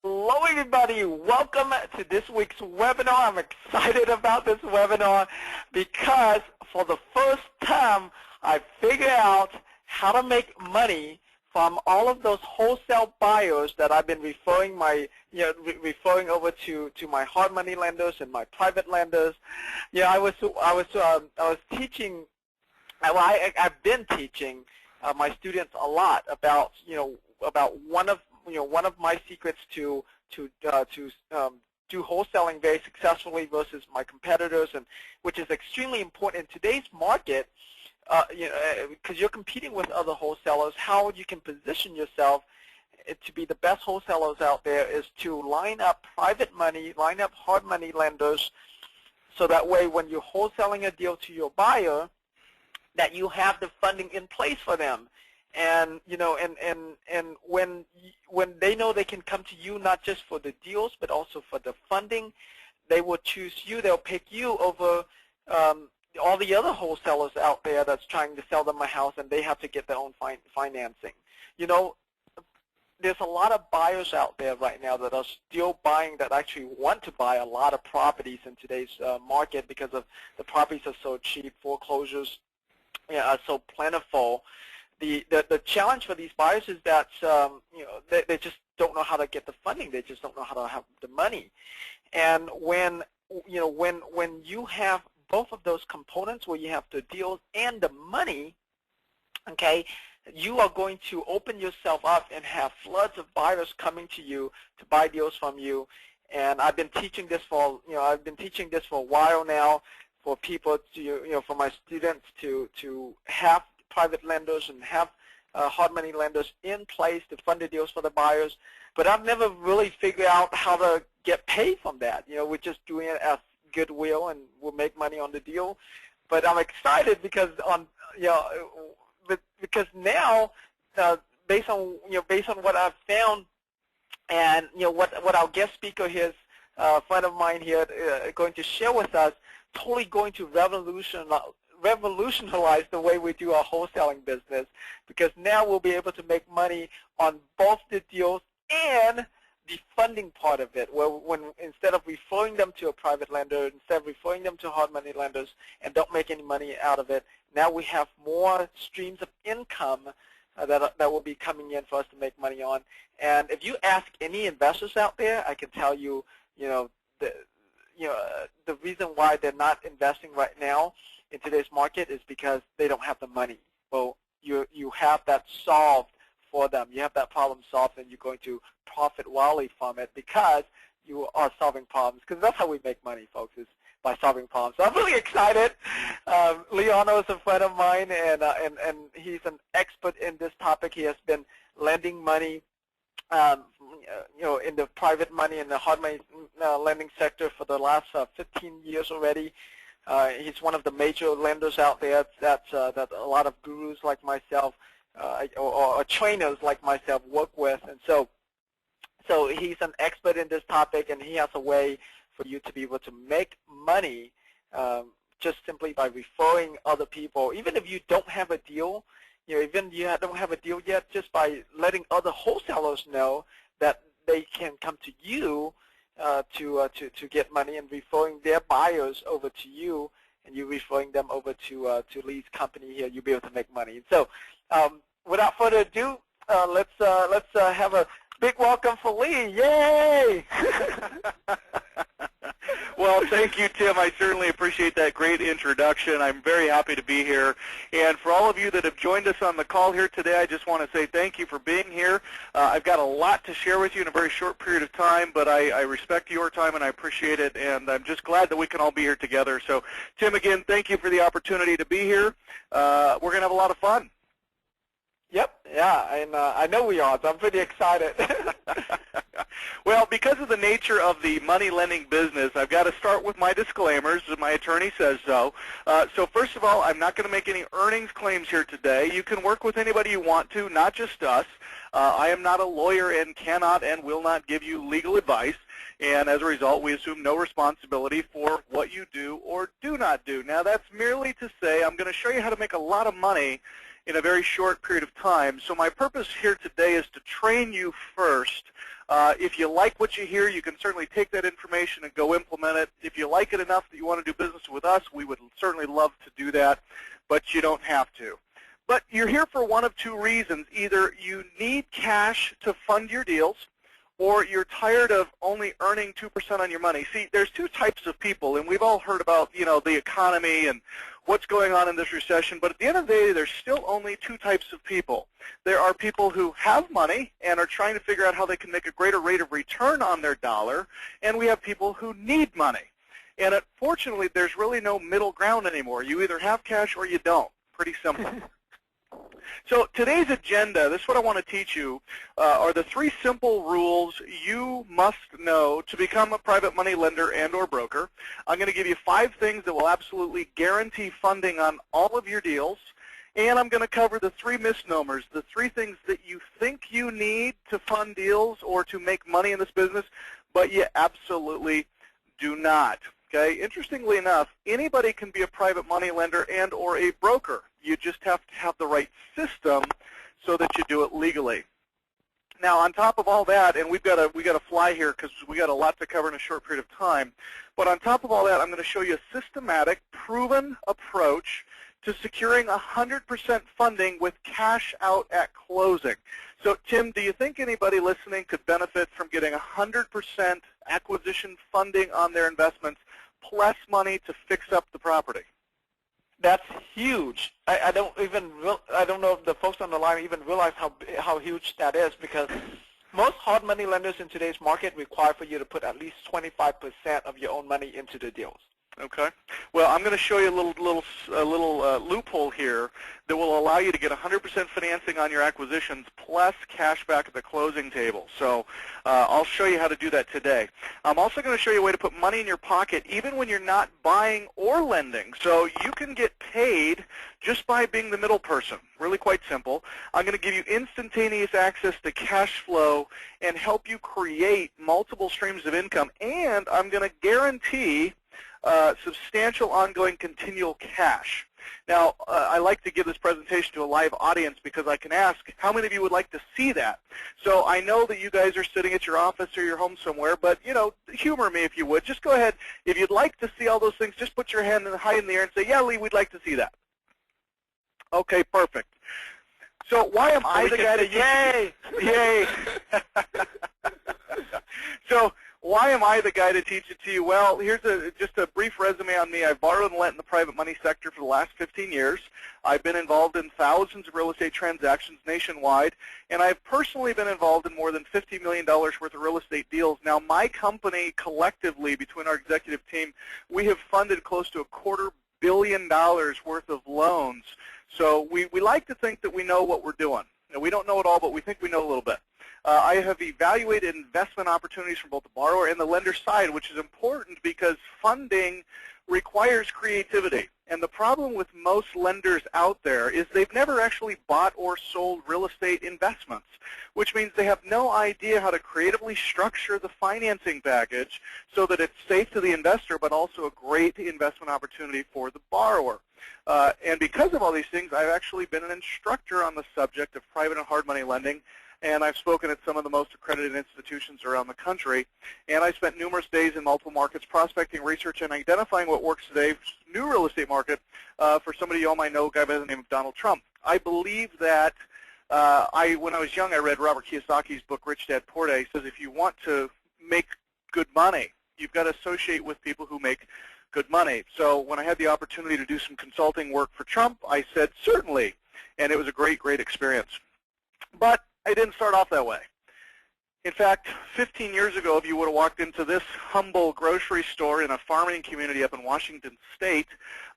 Hello everybody, welcome to this week's webinar. I'm excited about this webinar because for the first time I figured out how to make money from all of those wholesale buyers that I've been referring referring over to my hard money lenders and my private lenders. I was teaching. I've been teaching my students a lot about one of my secrets to do wholesaling very successfully versus my competitors, and which is extremely important in today's market, because you're competing with other wholesalers. How you can position yourself to be the best wholesalers out there is to line up private money, line up hard money lenders, so that way when you're wholesaling a deal to your buyer, that you have the funding in place for them. And when they know they can come to you not just for the deals but also for the funding, they will choose you. They'll pick you over all the other wholesalers out there that's trying to sell them a house, and they have to get their own financing. There's a lot of buyers out there right now that are still buying, that actually want to buy a lot of properties in today's market because of the properties are so cheap, foreclosures are so plentiful. The challenge for these buyers is that they just don't know how to get the funding. They just don't know how to have the money. And when you have both of those components, where you have the deals and the money, okay, you are going to open yourself up and have floods of buyers coming to you to buy deals from you. And I've been teaching this for a while now, for people to for my students to have private lenders and have hard money lenders in place to fund the deals for the buyers. But I've never really figured out how to get paid from that. We're just doing it as goodwill, and we'll make money on the deal. But I'm excited because because now, based on what I've found, and what our guest speaker here is, a friend of mine here, going to share with us, totally going to revolutionize the way we do our wholesaling business, because now we'll be able to make money on both the deals and the funding part of it, where instead of referring them to a private lender, instead of referring them to hard money lenders and don't make any money out of it, now we have more streams of income that will be coming in for us to make money on. And if you ask any investors out there, I can tell you, the reason why they're not investing right now in today's market is because they don't have the money. Well, you have that solved for them. You have that problem solved, and you're going to profit wildly from it because you are solving problems. Because that's how we make money, folks, is by solving problems. So I'm really excited. Leonardo is a friend of mine, and he's an expert in this topic. He has been lending money, in the private money and the hard money lending sector for the last 15 years already. He's one of the major lenders out there that a lot of gurus like myself or trainers like myself work with, and so he's an expert in this topic, and he has a way for you to be able to make money just simply by referring other people. Even if you don't have a deal, even you don't have a deal yet, just by letting other wholesalers know that they can come to you to get money, and referring their buyers over to you, and you referring them over to Lee's company here, you'll be able to make money. And so, without further ado, let's have a big welcome for Lee. Yay! Well, thank you, Tim. I certainly appreciate that great introduction. I'm very happy to be here. And for all of you that have joined us on the call here today, I just want to say thank you for being here. I've got a lot to share with you in a very short period of time, but I respect your time and I appreciate it, and I'm just glad that we can all be here together. So, Tim, again, thank you for the opportunity to be here. We're going to have a lot of fun. Yep, yeah, and I know we are, so I'm pretty excited. Well, because of the nature of the money lending business, I've got to start with my disclaimers. My attorney says so. So first of all, I'm not going to make any earnings claims here today. You can work with anybody you want to, not just us. I am not a lawyer and cannot and will not give you legal advice. And as a result, we assume no responsibility for what you do or do not do. Now, that's merely to say I'm going to show you how to make a lot of money in a very short period of time. So my purpose here today is to train you first. If you like what you hear, you can certainly take that information and go implement it. If you like it enough that you want to do business with us, we would certainly love to do that, but you don't have to. But you're here for one of two reasons. Either you need cash to fund your deals, or you're tired of only earning 2% on your money. See, there's two types of people, and we've all heard about, the economy and what's going on in this recession, but at the end of the day, there's still only two types of people. There are people who have money and are trying to figure out how they can make a greater rate of return on their dollar, and we have people who need money. And unfortunately, there's really no middle ground anymore. You either have cash or you don't. Pretty simple. So today's agenda, this is what I want to teach you, are the 3 simple rules you must know to become a private money lender and or broker. I'm going to give you 5 things that will absolutely guarantee funding on all of your deals. And I'm going to cover the 3 misnomers, the 3 things that you think you need to fund deals or to make money in this business, but you absolutely do not. Okay? Interestingly enough, anybody can be a private money lender and or a broker. You just have to have the right system so that you do it legally. Now, on top of all that, and we got to fly here because we got a lot to cover in a short period of time, but on top of all that, I'm going to show you a systematic, proven approach to securing 100% funding with cash out at closing. So, Tim, do you think anybody listening could benefit from getting 100% acquisition funding on their investments plus money to fix up the property? That's huge. I don't know if the folks on the line even realize how huge that is, because most hard money lenders in today's market require for you to put at least 25% of your own money into the deals. Okay. Well, I'm going to show you a little loophole here that will allow you to get 100% financing on your acquisitions plus cash back at the closing table. So I'll show you how to do that today. I'm also going to show you a way to put money in your pocket even when you're not buying or lending. So you can get paid just by being the middle person. Really quite simple. I'm going to give you instantaneous access to cash flow and help you create multiple streams of income. And I'm going to guarantee substantial ongoing continual cash. Now, I like to give this presentation to a live audience because I can ask, how many of you would like to see that? So I know that you guys are sitting at your office or your home somewhere, but, humor me if you would. Just go ahead. If you'd like to see all those things, just put your hand high in the air and say, yeah, Lee, we'd like to see that. Okay, perfect. So why am I the guy to yay? Yay. So why am I the guy to teach it to you? Well, here's just a brief resume on me. I've borrowed and lent in the private money sector for the last 15 years. I've been involved in thousands of real estate transactions nationwide, and I've personally been involved in more than $50 million worth of real estate deals. Now, my company collectively, between our executive team, we have funded close to $250 million worth of loans. So we like to think that we know what we're doing. We don't know it all, but we think we know a little bit. I have evaluated investment opportunities from both the borrower and the lender side, which is important because funding requires creativity. And the problem with most lenders out there is they've never actually bought or sold real estate investments, which means they have no idea how to creatively structure the financing package so that it's safe to the investor but also a great investment opportunity for the borrower. And because of all these things, I've actually been an instructor on the subject of private and hard money lending, and I've spoken at some of the most accredited institutions around the country. And I spent numerous days in multiple markets prospecting, research, and identifying what works today, new real estate market, for somebody you all might know, a guy by the name of Donald Trump. I believe that when I was young, I read Robert Kiyosaki's book, Rich Dad Poor Dad. He says if you want to make good money, you've got to associate with people who make good money. So when I had the opportunity to do some consulting work for Trump, I said, certainly. And it was a great, great experience. But I didn't start off that way. In fact, 15 years ago, if you would have walked into this humble grocery store in a farming community up in Washington State,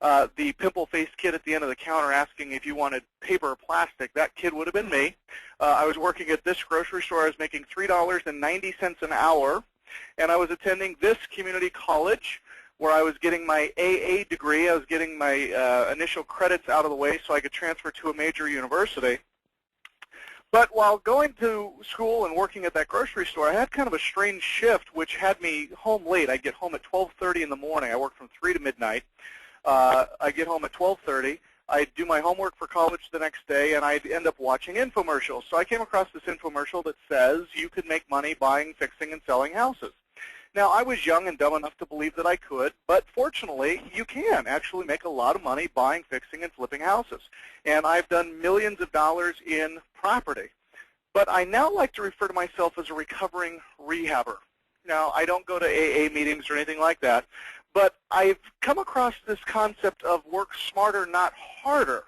the pimple-faced kid at the end of the counter asking if you wanted paper or plastic, that kid would have been me. I was working at this grocery store. I was making $3.90 an hour, and I was attending this community college where I was getting my AA degree. I was getting my initial credits out of the way so I could transfer to a major university. But while going to school and working at that grocery store, I had kind of a strange shift which had me home late. I'd get home at 12:30 in the morning. I worked from 3 to midnight. I get home at 12:30. I'd do my homework for college the next day, and I'd end up watching infomercials. So I came across this infomercial that says you could make money buying, fixing, and selling houses. Now, I was young and dumb enough to believe that I could, but fortunately, you can actually make a lot of money buying, fixing, and flipping houses. And I've done millions of dollars in property. But I now like to refer to myself as a recovering rehabber. Now, I don't go to AA meetings or anything like that, but I've come across this concept of work smarter, not harder.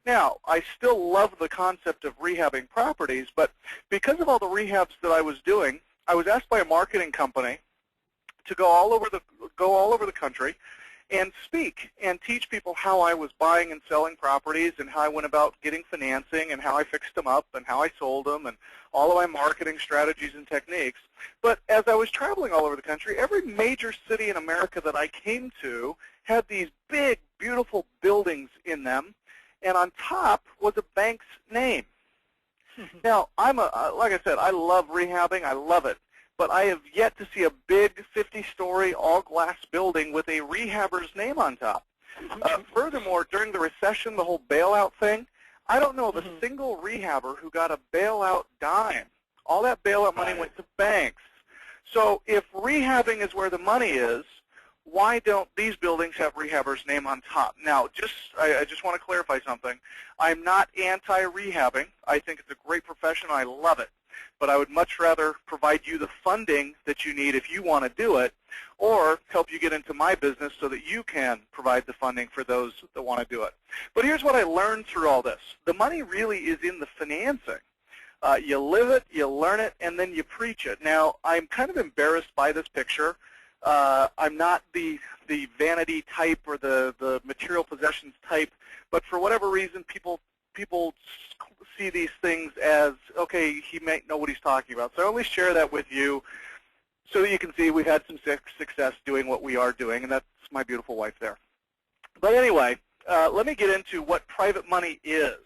Now, I still love the concept of rehabbing properties, but because of all the rehabs that I was doing, I was asked by a marketing company to go all over the country and speak and teach people how I was buying and selling properties and how I went about getting financing and how I fixed them up and how I sold them and all of my marketing strategies and techniques. But as I was traveling all over the country, every major city in America that I came to had these big, beautiful buildings in them, and on top was a bank's name. Now, like I said, I love rehabbing. I love it. But I have yet to see a big 50-story all-glass building with a rehabber's name on top. Furthermore, during the recession, the whole bailout thing, I don't know of a single rehabber who got a bailout dime. All that bailout money went to banks. So if rehabbing is where the money is, why don't these buildings have rehabber's name on top? Now, I just want to clarify something. I'm not anti-rehabbing. I think it's a great profession. I love it. But I would much rather provide you the funding that you need if you want to do it, or help you get into my business so that you can provide the funding for those that want to do it. But here's what I learned through all this. The money really is in the financing. You live it, you learn it, and then you preach it. Now, I'm kind of embarrassed by this picture. I'm not the vanity type or the material possessions type, but for whatever reason, people see these things as, okay, he might know what he's talking about. So I only share that with you so that you can see we've had some success doing what we are doing, and that's my beautiful wife there. But anyway, let me get into what private money is,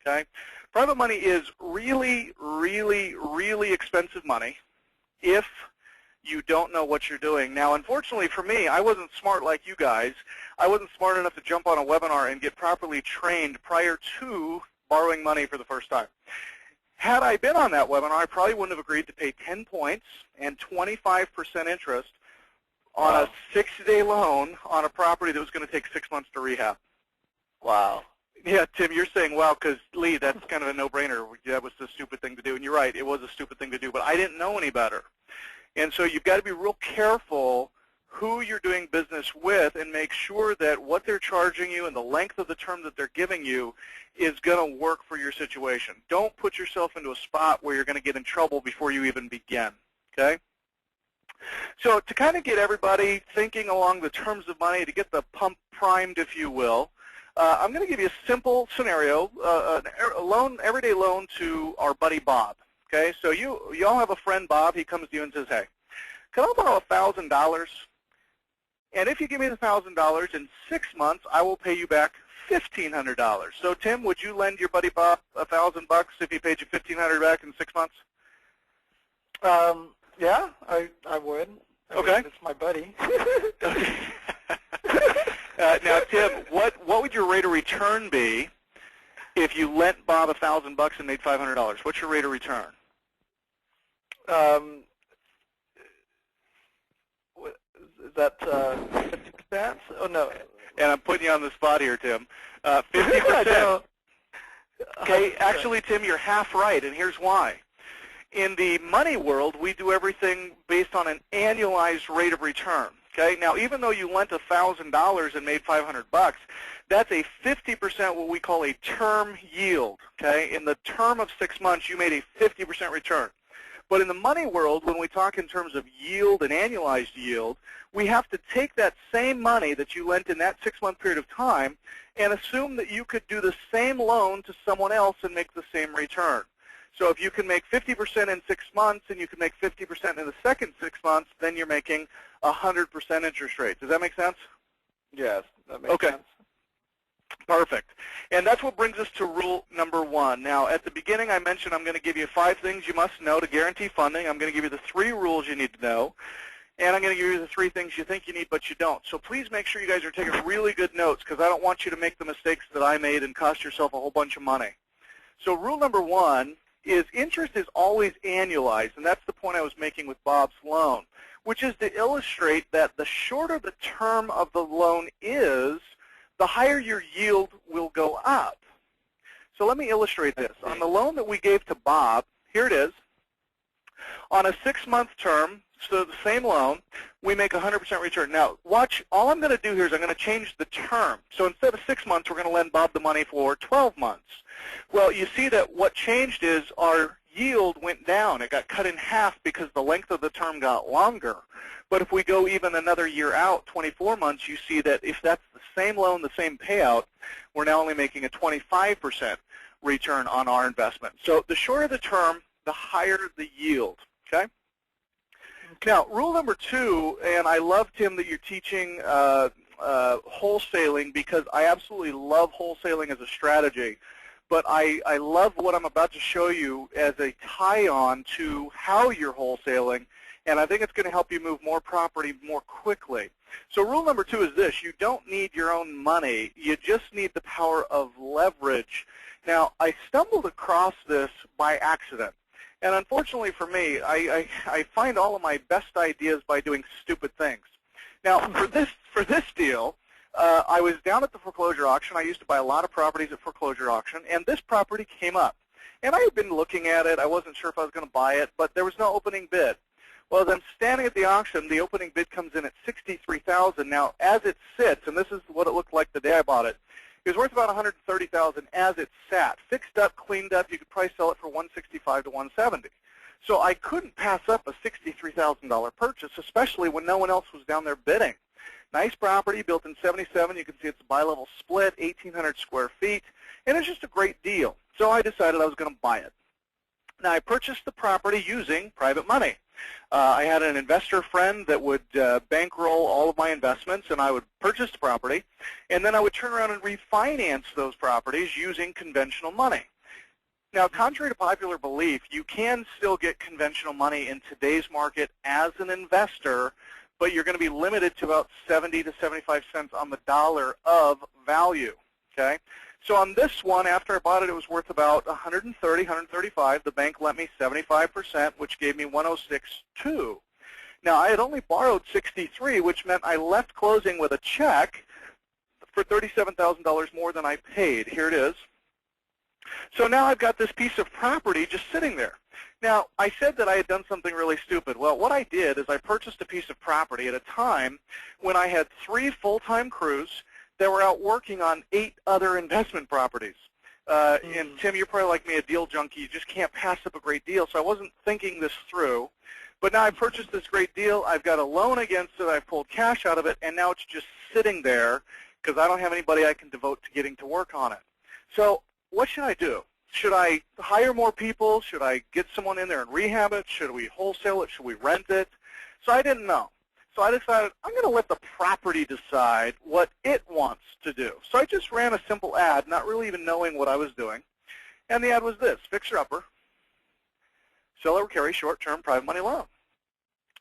okay? Private money is really, really, really expensive money if you don't know what you're doing. Now, unfortunately for me, I wasn't smart like you guys. I wasn't smart enough to jump on a webinar and get properly trained prior to borrowing money for the first time. Had I been on that webinar, I probably wouldn't have agreed to pay 10 points and 25% interest on a 6-day loan on a property that was going to take 6 months to rehab. Wow. Yeah, Tim, you're saying, wow, because, Lee, that's kind of a no-brainer. That was the stupid thing to do. And you're right, it was a stupid thing to do, but I didn't know any better. And so you've got to be real careful who you're doing business with and make sure that what they're charging you and the length of the term that they're giving you is going to work for your situation. Don't put yourself into a spot where you're going to get in trouble before you even begin, okay? So to kind of get everybody thinking along the terms of money, to get the pump primed, if you will, I'm going to give you a simple scenario, an everyday loan to our buddy Bob, okay? So you all have a friend, Bob. He comes to you and says, hey, can I borrow $1,000? And if you give me the $1,000 in 6 months, I will pay you back $1,500. So, Tim, would you lend your buddy Bob $1,000 if he paid you $1,500 back in 6 months? Yeah, I would. Okay. It's my buddy. Okay. Now, Tim, what would your rate of return be if you lent Bob $1,000 and made $500? What's your rate of return? Is that 50%? Oh, no. And I'm putting you on the spot here, Tim. 50%. Okay, actually, Tim, you're half right, and here's why. In the money world, we do everything based on an annualized rate of return. Okay, now even though you lent $1,000 and made $500, that's a 50% what we call a term yield. Okay, in the term of 6 months, you made a 50% return. But in the money world, when we talk in terms of yield and annualized yield, we have to take that same money that you lent in that 6-month period of time and assume that you could do the same loan to someone else and make the same return. So if you can make 50% in 6 months and you can make 50% in the second 6 months, then you're making 100% interest rate. Does that make sense? Yes, that makes sense. Perfect. And that's what brings us to rule number 1. Now, at the beginning, I mentioned I'm going to give you 5 things you must know to guarantee funding. I'm going to give you the 3 rules you need to know. and I'm going to give you the 3 things you think you need but you don't. So please make sure you guys are taking really good notes, because I don't want you to make the mistakes that I made and cost yourself a whole bunch of money. So rule number 1 is interest is always annualized, and that's the point I was making with Bob's loan, which is to illustrate that the shorter the term of the loan is, the higher your yield will go up. So let me illustrate this. On the loan that we gave to Bob, here it is. On a 6-month term, so the same loan, we make 100% return. Now, watch, all I'm going to do here is I'm going to change the term. So instead of 6 months, we're going to lend Bob the money for 12 months. Well, you see that what changed is our yield went down. It got cut in half because the length of the term got longer. But if we go even another year out, 24 months, you see that if that's the same loan, the same payout, we're now only making a 25% return on our investment. So the shorter the term, the higher the yield, okay? Now, rule number 2, and I love, Tim, that you're teaching wholesaling, because I absolutely love wholesaling as a strategy. But I love what I'm about to show you as a tie-on to how you're wholesaling, and I think it's going to help you move more property more quickly. So rule number 2 is this: you don't need your own money. You just need the power of leverage. Now, I stumbled across this by accident. And unfortunately for me, I find all of my best ideas by doing stupid things. Now, for this deal, I was down at the foreclosure auction. I used to buy a lot of properties at foreclosure auction, and this property came up. And I had been looking at it. I wasn't sure if I was going to buy it, but there was no opening bid. Well, as I'm standing at the auction, the opening bid comes in at $63,000. Now, as it sits, and this is what it looked like the day I bought it, it was worth about $130,000 as it sat, fixed up, cleaned up. You could probably sell it for $165 to $170. So I couldn't pass up a $63,000 purchase, especially when no one else was down there bidding. Nice property, built in '77. You can see it's a bi-level split, 1,800 square feet, and it's just a great deal. So I decided I was going to buy it. Now, I purchased the property using private money. I had an investor friend that would bankroll all of my investments, and I would purchase the property, and then I would turn around and refinance those properties using conventional money. Now, contrary to popular belief, you can still get conventional money in today's market as an investor, but you're going to be limited to about 70 to 75 cents on the dollar of value, okay? So on this one, after I bought it, it was worth about $130, $135. The bank lent me 75%, which gave me $106.2. Now, I had only borrowed $63, which meant I left closing with a check for $37,000 more than I paid. Here it is. So now I've got this piece of property just sitting there. Now, I said that I had done something really stupid. Well, what I did is I purchased a piece of property at a time when I had 3 full-time crews that were out working on 8 other investment properties. And Tim, you're probably like me, a deal junkie. You just can't pass up a great deal. So I wasn't thinking this through. But now I purchased this great deal. I've got a loan against it. I've pulled cash out of it. And now it's just sitting there because I don't have anybody I can devote to getting to work on it. So what should I do? Should I hire more people? Should I get someone in there and rehab it? Should we wholesale it? Should we rent it? So I didn't know. So I decided I'm going to let the property decide what it wants to do. So I just ran a simple ad, not really even knowing what I was doing. And the ad was this: fixer-upper, seller will carry short-term private money loan.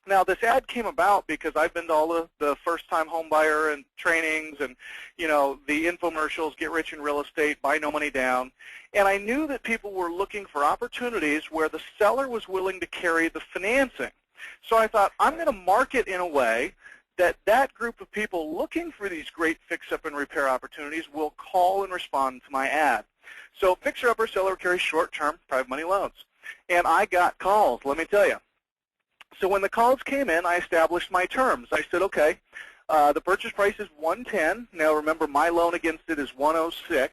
Now, this ad came about because I've been to all the first-time home buyer and trainings and, you know, the infomercials, get rich in real estate, buy no money down. And I knew that people were looking for opportunities where the seller was willing to carry the financing. So I thought, I'm going to market in a way that that group of people looking for these great fix-up and repair opportunities will call and respond to my ad. So fixer-upper, seller carries short-term private money loans. And I got calls, let me tell you. So when the calls came in, I established my terms. I said, okay, the purchase price is $110. Now remember, my loan against it is $106.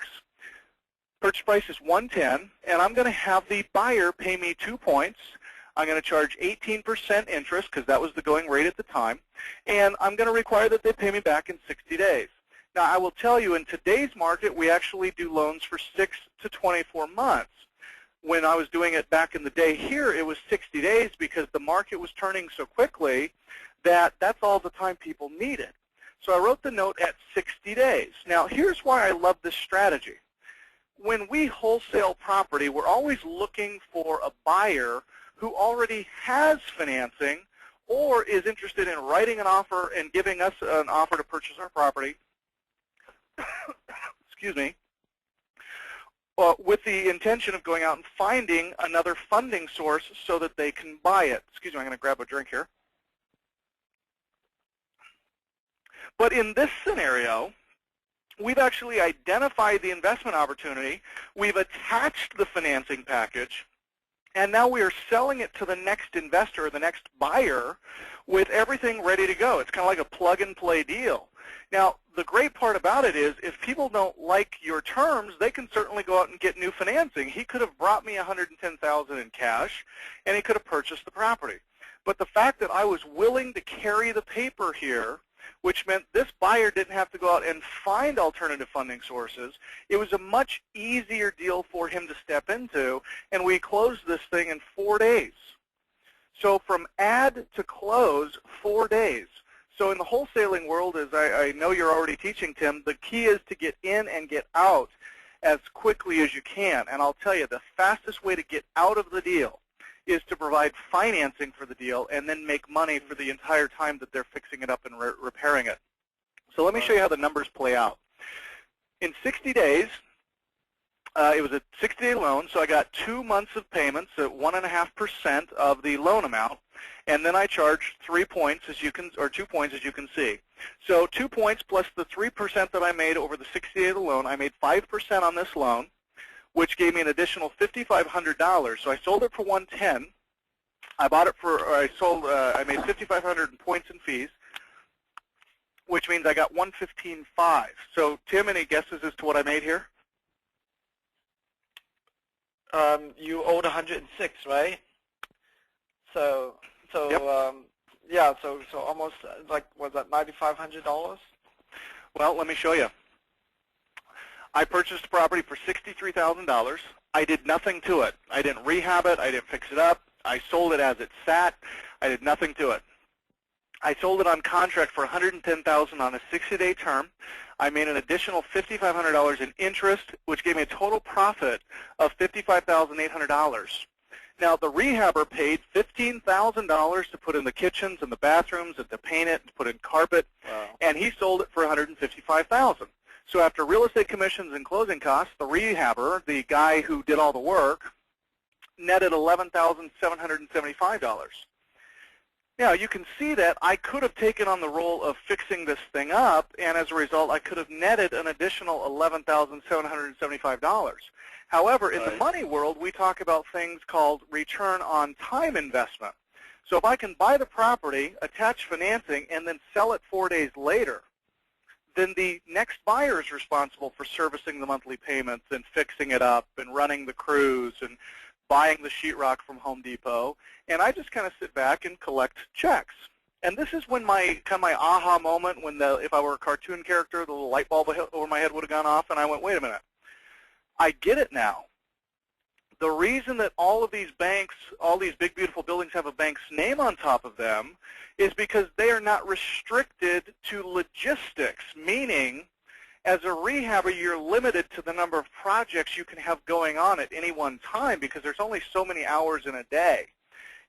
Purchase price is $110, and I'm going to have the buyer pay me 2 points. I'm going to charge 18% interest because that was the going rate at the time, and I'm going to require that they pay me back in 60 days. Now, I will tell you, in today's market, we actually do loans for 6 to 24 months. When I was doing it back in the day here, it was 60 days because the market was turning so quickly that that's all the time people needed. So I wrote the note at 60 days. Now, here's why I love this strategy. When we wholesale property, we're always looking for a buyer who already has financing or is interested in writing an offer and giving us an offer to purchase our property, excuse me, with the intention of going out and finding another funding source so that they can buy it. Excuse me, I'm going to grab a drink here. But in this scenario, we've actually identified the investment opportunity, we've attached the financing package, and now we are selling it to the next investor, or the next buyer, with everything ready to go. It's kind of like a plug-and-play deal. Now, the great part about it is if people don't like your terms, they can certainly go out and get new financing. He could have brought me $110,000 in cash, and he could have purchased the property. But the fact that I was willing to carry the paper here, which meant this buyer didn't have to go out and find alternative funding sources. It was a much easier deal for him to step into, and we closed this thing in 4 days. So from ad to close, 4 days. So in the wholesaling world, as I know you're already teaching, Tim, the key is to get in and get out as quickly as you can. And I'll tell you, the fastest way to get out of the deal is to provide financing for the deal and then make money for the entire time that they're fixing it up and repairing it. So let me show you how the numbers play out. In 60 days, it was a 60-day loan, so I got 2 months of payments at 1.5% of the loan amount, and then I charged 3 points, as you can, or 2 points, as you can see. So 2 points plus the 3% that I made over the 60 days of the loan, I made 5% on this loan, which gave me an additional $5,500. So I sold it for $110. I bought it for, or I made $5,500 in points and fees, which means I got $115,500. So Tim, any guesses as to what I made here? You owed 106, right? So yep. Yeah, so almost like, was that $9,500? Well, let me show you. I purchased the property for $63,000. I did nothing to it. I didn't rehab it. I didn't fix it up. I sold it as it sat. I did nothing to it. I sold it on contract for $110,000 on a 60-day term. I made an additional $5,500 in interest, which gave me a total profit of $55,800. Now, the rehabber paid $15,000 to put in the kitchens and the bathrooms and to paint it and to put in carpet, wow, and he sold it for $155,000. So after real estate commissions and closing costs, the rehabber, the guy who did all the work, netted $11,775. Now, you can see that I could have taken on the role of fixing this thing up, and as a result, I could have netted an additional $11,775. However, in the money world, we talk about things called return on time investment. So if I can buy the property, attach financing, and then sell it 4 days later, then the next buyer is responsible for servicing the monthly payments and fixing it up and running the crews and buying the sheetrock from Home Depot, and I just kind of sit back and collect checks. And this is when my aha moment, when if I were a cartoon character, the little light bulb over my head would have gone off, and I went, wait a minute, I get it now. The reason that all of these banks, all these big, beautiful buildings have a bank's name on top of them is because they are not restricted to logistics, meaning as a rehabber, you're limited to the number of projects you can have going on at any one time because there's only so many hours in a day.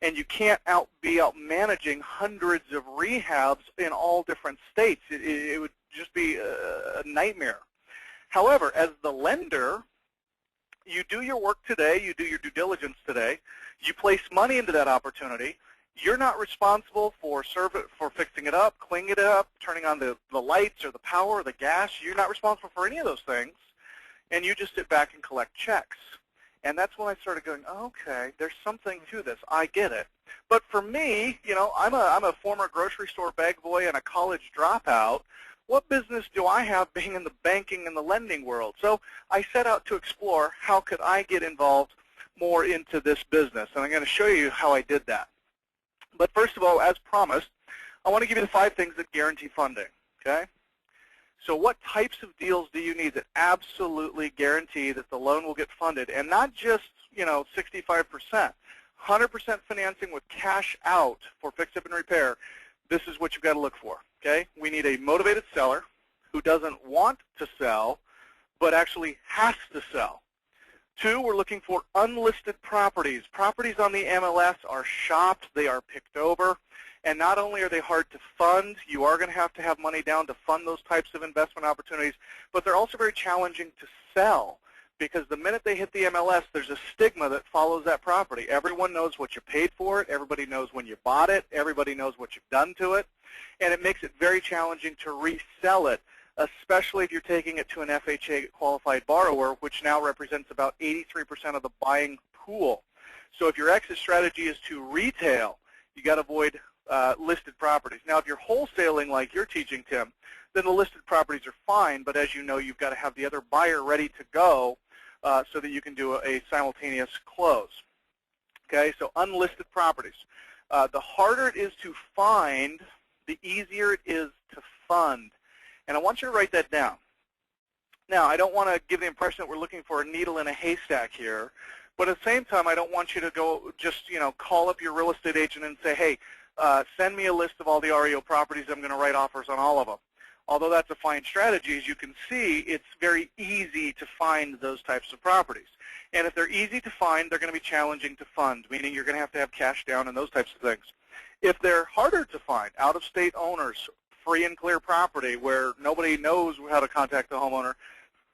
And you can't be out managing hundreds of rehabs in all different states. It would just be a nightmare. However, as the lender, you do your work today, you do your due diligence today, you place money into that opportunity. You're not responsible for fixing it up, cleaning it up, turning on the lights or the power or the gas. You're not responsible for any of those things, and you just sit back and collect checks. And that's when I started going, okay, there's something to this. I get it. But for me, you know, I'm a former grocery store bag boy and a college dropout. What business do I have being in the banking and the lending world? So I set out to explore how could I get involved more into this business. And I'm going to show you how I did that. But first of all, as promised, I want to give you the 5 things that guarantee funding, okay? So what types of deals do you need that absolutely guarantee that the loan will get funded? And not just, you know, 65%. 100% financing with cash out for fix-up and repair. This is what you've got to look for, okay? We need a motivated seller who doesn't want to sell but actually has to sell. 2, we're looking for unlisted properties. Properties on the MLS are shopped, they are picked over, and not only are they hard to fund, you are going to have money down to fund those types of investment opportunities, but they're also very challenging to sell, because the minute they hit the MLS, there's a stigma that follows that property. Everyone knows what you paid for it, everybody knows when you bought it, everybody knows what you've done to it, and it makes it very challenging to resell it, especially if you're taking it to an FHA qualified borrower, which now represents about 83% of the buying pool. So if your exit strategy is to retail, you got to avoid listed properties. Now, if you're wholesaling like you're teaching, Tim, then the listed properties are fine, but as you know, you've got to have the other buyer ready to go so that you can do a simultaneous close. Okay, so unlisted properties. The harder it is to find, the easier it is to fund. And I want you to write that down. Now, I don't want to give the impression that we're looking for a needle in a haystack here, but at the same time, I don't want you to go just, call up your real estate agent and say, hey, send me a list of all the REO properties. I'm going to write offers on all of them. Although that's a fine strategy, as you can see, it's very easy to find those types of properties. And if they're easy to find, they're going to be challenging to fund, meaning you're going to have cash down and those types of things. If they're harder to find, out-of-state owners, free and clear property where nobody knows how to contact the homeowner,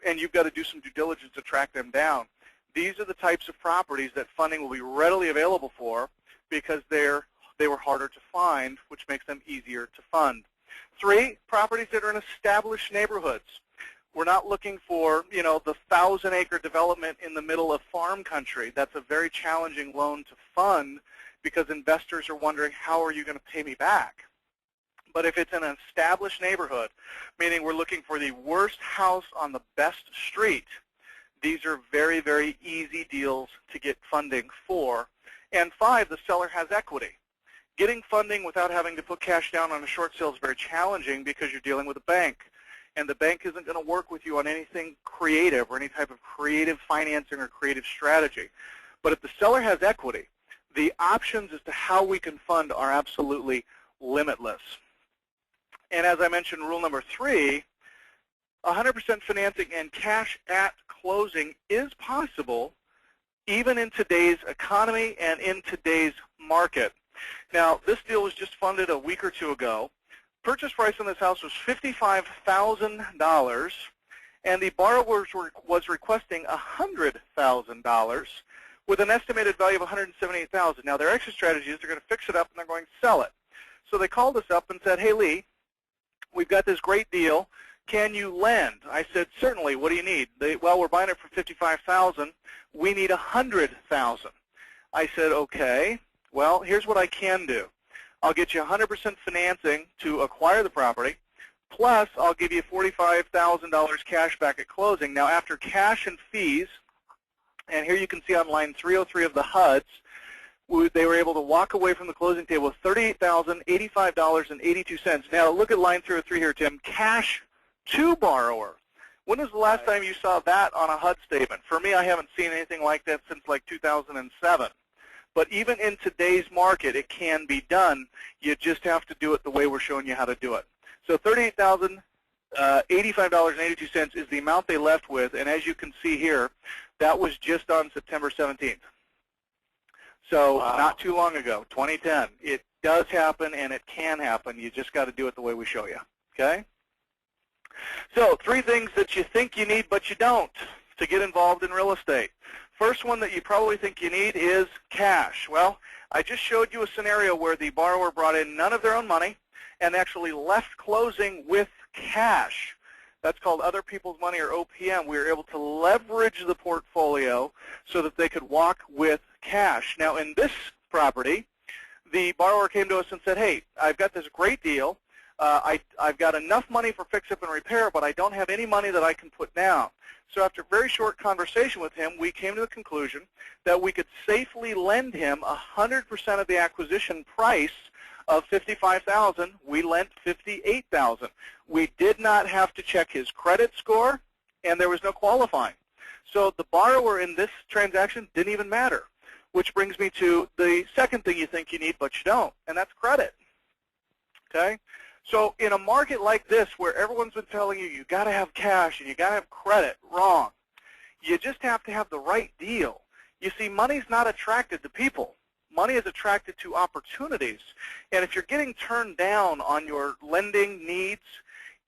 and you've got to do some due diligence to track them down, these are the types of properties that funding will be readily available for because they were harder to find, which makes them easier to fund. 3, properties that are in established neighborhoods. We're not looking for, the 1,000-acre development in the middle of farm country. That's a very challenging loan to fund because investors are wondering, how are you going to pay me back? But if it's in an established neighborhood, meaning we're looking for the worst house on the best street, these are very, very easy deals to get funding for. And 5, the seller has equity. Getting funding without having to put cash down on a short sale is very challenging because you're dealing with a bank. And the bank isn't going to work with you on anything creative or any type of creative financing or creative strategy. But if the seller has equity, the options as to how we can fund are absolutely limitless. And as I mentioned, rule number 3, 100% financing and cash at closing is possible even in today's economy and in today's market. Now, this deal was just funded a week or 2 ago. Purchase price on this house was $55,000, and the borrower was requesting $100,000 with an estimated value of $178,000. Now, their exit strategy is they're going to fix it up and they're going to sell it. So they called us up and said, hey, Lee, we've got this great deal. Can you lend? I said, certainly. What do you need? Well, we're buying it for $55,000. We need $100,000. I said, okay. Well, here's what I can do. I'll get you 100% financing to acquire the property, plus I'll give you $45,000 cash back at closing. Now, after cash and fees, and here you can see on line 303 of the HUDs, they were able to walk away from the closing table with $38,085.82. Now, look at line 303 here, Tim. Cash to borrower. When was the last time you saw that on a HUD statement? For me, I haven't seen anything like that since like 2007. But even in today's market, it can be done. You just have to do it the way we're showing you how to do it. So $38,085.82 is the amount they left with, and as you can see here, that was just on September 17th. So not too long ago, 2010. It does happen, and it can happen. You just got to do it the way we show you, okay? So 3 things that you think you need but you don't to get involved in real estate. First one that you probably think you need is cash. Well, I just showed you a scenario where the borrower brought in none of their own money and actually left closing with cash. That's called other people's money, or OPM. We were able to leverage the portfolio so that they could walk with cash. Now, in this property, the borrower came to us and said, hey, I've got this great deal. I've got enough money for fix-up and repair, but I don't have any money that I can put down. So after a very short conversation with him, we came to the conclusion that we could safely lend him 100% of the acquisition price of $55,000. We lent $58,000. We did not have to check his credit score, and there was no qualifying. So the borrower in this transaction didn't even matter, which brings me to the second thing you think you need but you don't, and that's credit. Okay? So in a market like this where everyone's been telling you you got to have cash and you got to have credit, wrong. You just have to have the right deal. You see, money's not attracted to people. Money is attracted to opportunities. And if you're getting turned down on your lending needs,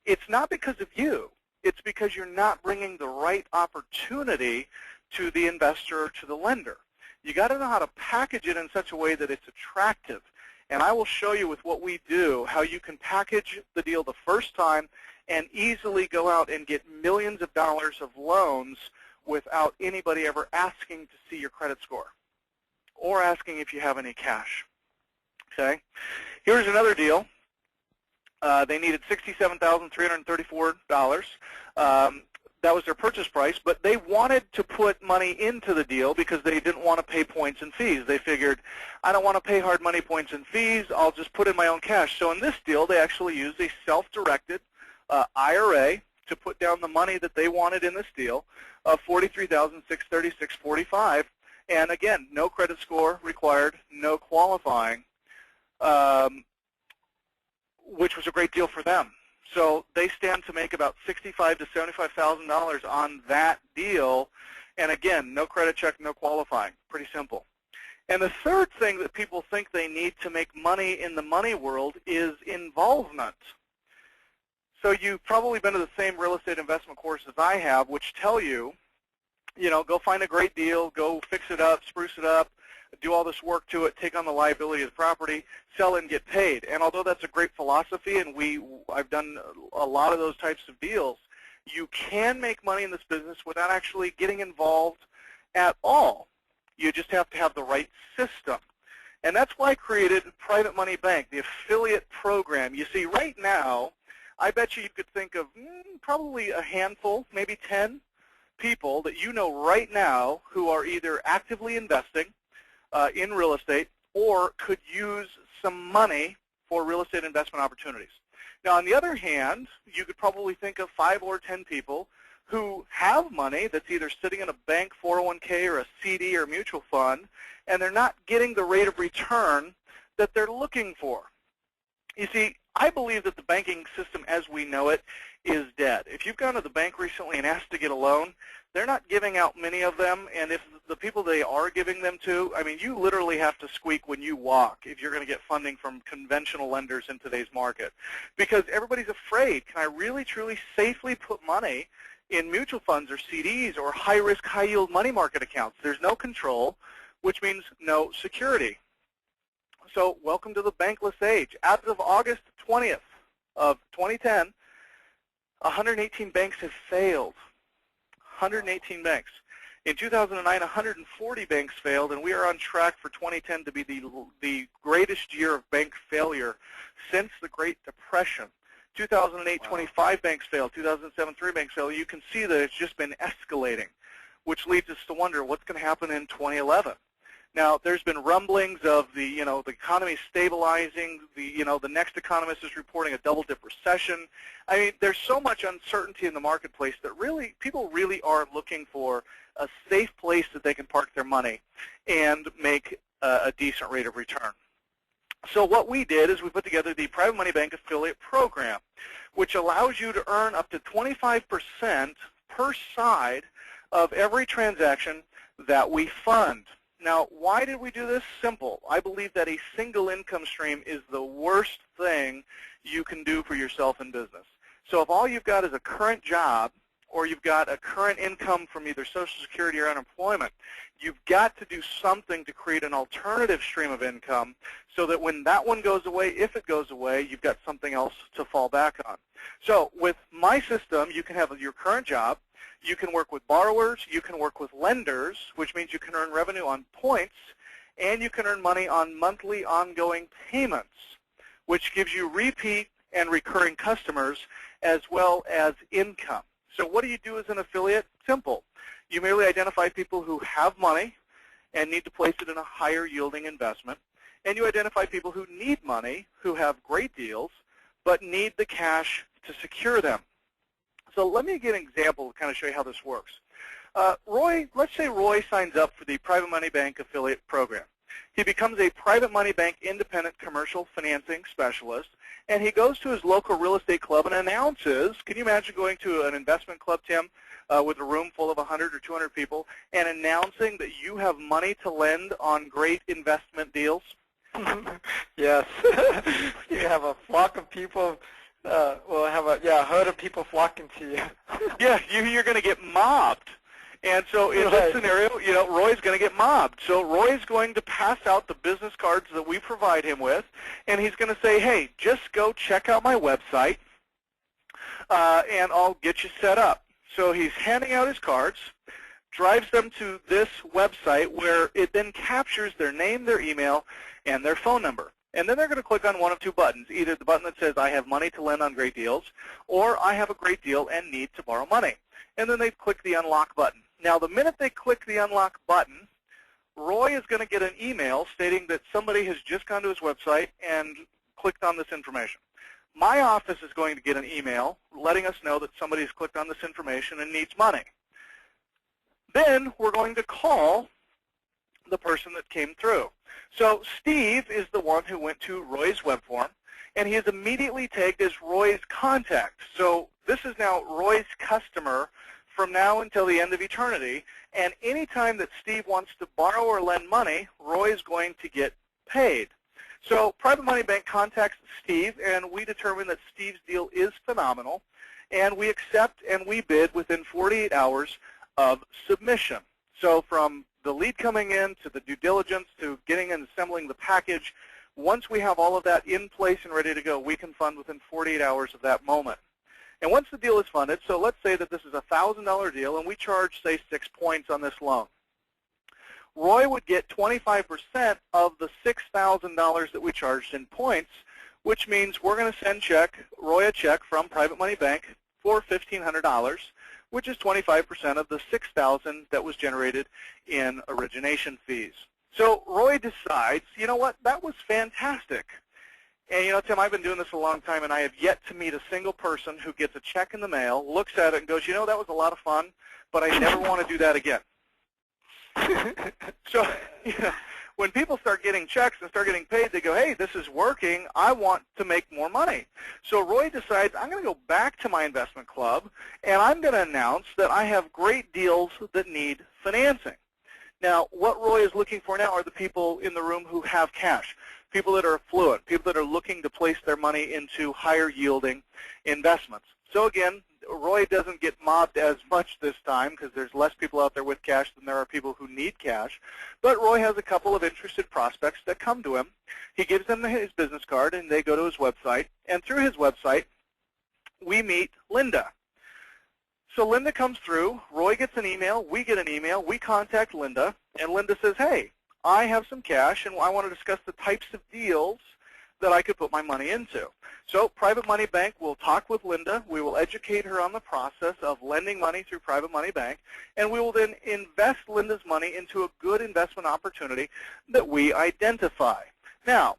it's not because of you. It's because you're not bringing the right opportunity to the investor or to the lender. You got to know how to package it in such a way that it's attractive. And I will show you with what we do how you can package the deal the first time and easily go out and get millions of dollars of loans without anybody ever asking to see your credit score or asking if you have any cash. Okay? Here's another deal. They needed $67,334. That was their purchase price, but they wanted to put money into the deal because they didn't want to pay points and fees. They figured, I don't want to pay hard money, points and fees. I'll just put in my own cash. So in this deal, they actually used a self-directed IRA to put down the money that they wanted in this deal of $43,636.45. And again, no credit score required, no qualifying, which was a great deal for them. So they stand to make about $65,000 to $75,000 on that deal. And again, no credit check, no qualifying. Pretty simple. And the third thing that people think they need to make money in the money world is involvement. So you've probably been to the same real estate investment courses I have, which tell you, go find a great deal, go fix it up, spruce it up, do all this work to it, take on the liability of the property, sell it and get paid. And although that's a great philosophy, and I've done a lot of those types of deals, you can make money in this business without actually getting involved at all. You just have to have the right system. And that's why I created Private Money Bank, the affiliate program. You see, right now, I bet you could think of probably a handful, maybe 10 people that you know right now who are either actively investing in real estate or could use some money for real estate investment opportunities. Now, on the other hand, you could probably think of 5 or 10 people who have money that's either sitting in a bank 401k or a CD or mutual fund, and they're not getting the rate of return that they're looking for. You see, I believe that the banking system as we know it is dead. If you've gone to the bank recently and asked to get a loan, they're not giving out many of them, and if the people they are giving them to, I mean, you literally have to squeak when you walk if you're going to get funding from conventional lenders in today's market, because everybody's afraid, can I really, truly safely put money in mutual funds or CDs or high-risk, high-yield money market accounts? There's no control, which means no security. So welcome to the bankless age. As of August 20th of 2010, 118 banks have failed. 118 banks. In 2009, 140 banks failed, and we are on track for 2010 to be the greatest year of bank failure since the Great Depression. 2008, wow. 25 banks failed. 2007, 3 banks failed. You can see that it's just been escalating, which leads us to wonder what's going to happen in 2011. Now, there's been rumblings of the economy stabilizing. The next economist is reporting a double-dip recession. I mean, there's so much uncertainty in the marketplace that really people really are looking for a safe place that they can park their money and make a decent rate of return. So what we did is we put together the Private Money Bank affiliate program, which allows you to earn up to 25% per side of every transaction that we fund. Now, why did we do this? Simple. I believe that a single income stream is the worst thing you can do for yourself in business. So if all you've got is a current job or you've got a current income from either Social Security or unemployment, you've got to do something to create an alternative stream of income so that when that one goes away, if it goes away, you've got something else to fall back on. So with my system, you can have your current job, you can work with borrowers, you can work with lenders, which means you can earn revenue on points, and you can earn money on monthly ongoing payments, which gives you repeat and recurring customers as well as income. So what do you do as an affiliate? Simple. You merely identify people who have money and need to place it in a higher yielding investment, and you identify people who need money, who have great deals, but need the cash to secure them. So let me give an example to kind of show you how this works. Let's say Roy signs up for the Private Money Bank affiliate program. He becomes a private money bank independent commercial financing specialist, and he goes to his local real estate club and announces, can you imagine going to an investment club, Tim, with a room full of 100 or 200 people, and announcing that you have money to lend on great investment deals? Yes. You have a flock of people, have a herd of people flocking to you. Yeah, you're going to get mobbed. And so in this scenario, Roy's going to get mobbed. So Roy's going to pass out the business cards that we provide him with, and he's going to say, hey, just go check out my website, and I'll get you set up. So he's handing out his cards, drives them to this website where it then captures their name, their email, and their phone number. And then they're going to click on one of two buttons, either the button that says, I have money to lend on great deals, or I have a great deal and need to borrow money. And then they click the unlock button. Now, the minute they click the unlock button, Roy is going to get an email stating that somebody has just gone to his website and clicked on this information. My office is going to get an email letting us know that somebody's clicked on this information and needs money. Then we're going to call the person that came through. So Steve is the one who went to Roy's web form, and he is immediately tagged as Roy's contact. So this is now Roy's customer from now until the end of eternity, and anytime that Steve wants to borrow or lend money, Roy is going to get paid. So Private Money Bank contacts Steve, and we determine that Steve's deal is phenomenal, and we accept and we bid within 48 hours of submission. So from the lead coming in to the due diligence to getting and assembling the package, once we have all of that in place and ready to go, we can fund within 48 hours of that moment. And once the deal is funded, so let's say that this is a $1,000 deal and we charge, say, 6 points on this loan. Roy would get 25% of the $6,000 that we charged in points, which means we're going to send Roy a check from Private Money Bank for $1,500, which is 25% of the $6,000 that was generated in origination fees. So Roy decides, you know what, that was fantastic. And Tim, I've been doing this a long time, and I have yet to meet a single person who gets a check in the mail, looks at it, and goes, that was a lot of fun, but I never want to do that again. So, when people start getting checks and start getting paid, they go, hey, this is working. I want to make more money. So Roy decides, I'm going to go back to my investment club, and I'm going to announce that I have great deals that need financing. Now, what Roy is looking for now are the people in the room who have cash, people that are affluent, people that are looking to place their money into higher yielding investments. So again, Roy doesn't get mobbed as much this time because there's less people out there with cash than there are people who need cash. But Roy has a couple of interested prospects that come to him. He gives them his business card, and they go to his website. And through his website, we meet Linda. So Linda comes through. Roy gets an email. We get an email. We contact Linda, and Linda says, hey, I have some cash, and I want to discuss the types of deals that I could put my money into. So Private Money Bank will talk with Linda. We will educate her on the process of lending money through Private Money Bank, and we will then invest Linda's money into a good investment opportunity that we identify. Now,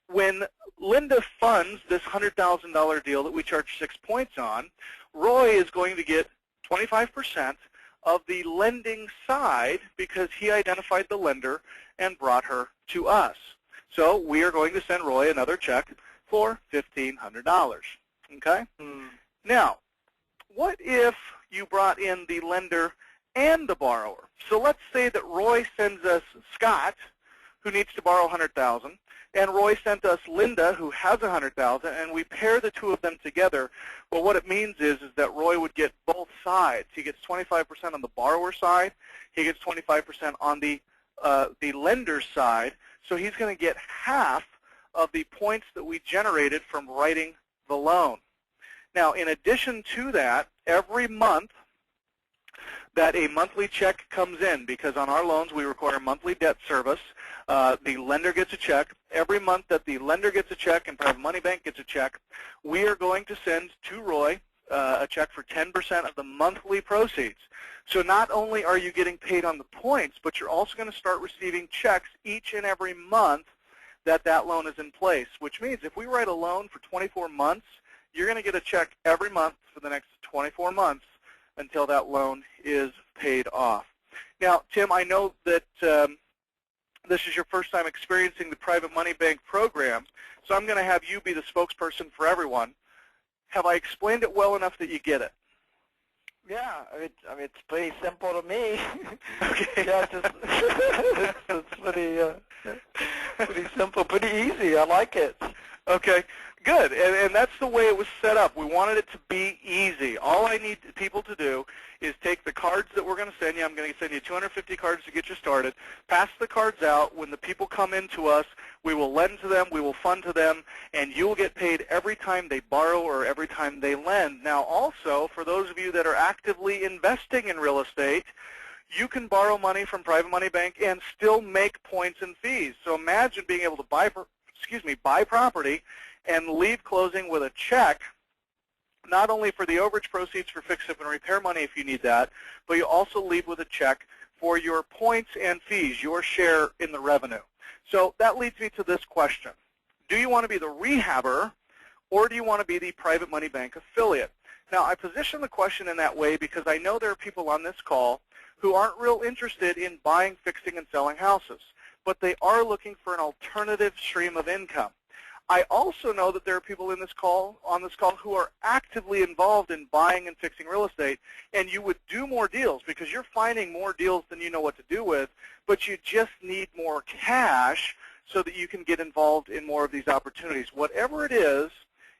when Linda funds this $100,000 deal that we charge 6 points on, Roy is going to get 25% of the lending side because he identified the lender and brought her to us. So we are going to send Roy another check for $1,500, okay? Now, what if you brought in the lender and the borrower? So let's say that Roy sends us Scott, who needs to borrow $100,000, and Roy sent us Linda, who has $100,000, and we pair the two of them together. Well, what it means is that Roy would get both sides. He gets 25% on the borrower side. He gets 25% on the lender side. So he's going to get half of the points that we generated from writing the loan. Now, in addition to that, every month that a monthly check comes in, because on our loans we require monthly debt service, the lender gets a check. Every month that the lender gets a check and Private Money Bank gets a check, we are going to send to Roy a check for 10% of the monthly proceeds. So not only are you getting paid on the points, but you're also going to start receiving checks each and every month that that loan is in place, which means if we write a loan for 24 months, you're going to get a check every month for the next 24 months until that loan is paid off. Now, Tim, I know that this is your first time experiencing the private money bank program, so I'm going to have you be the spokesperson for everyone. Have I explained it well enough that you get it? Yeah, it's pretty simple to me. Okay. Yeah, it's pretty simple, pretty easy. I like it. Okay, good. And that's the way it was set up. We wanted it to be easy. All I need people to do is take the cards that we're going to send you. I'm going to send you 250 cards to get you started. Pass the cards out. When the people come into us, we will lend to them, we will fund to them, and you will get paid every time they borrow or every time they lend. Now also, for those of you that are actively investing in real estate, you can borrow money from Private Money Bank and still make points and fees. So imagine being able to buy property and leave closing with a check, not only for the overage proceeds for fix-up and repair money if you need that, but you also leave with a check for your points and fees, your share in the revenue. So that leads me to this question. Do you want to be the rehabber, or do you want to be the Private Money Bank affiliate? Now, I position the question in that way because I know there are people on this call who aren't real interested in buying, fixing, and selling houses, but they are looking for an alternative stream of income. I also know that there are people on this call who are actively involved in buying and fixing real estate, and you would do more deals because you're finding more deals than you know what to do with, but you just need more cash so that you can get involved in more of these opportunities. Whatever it is,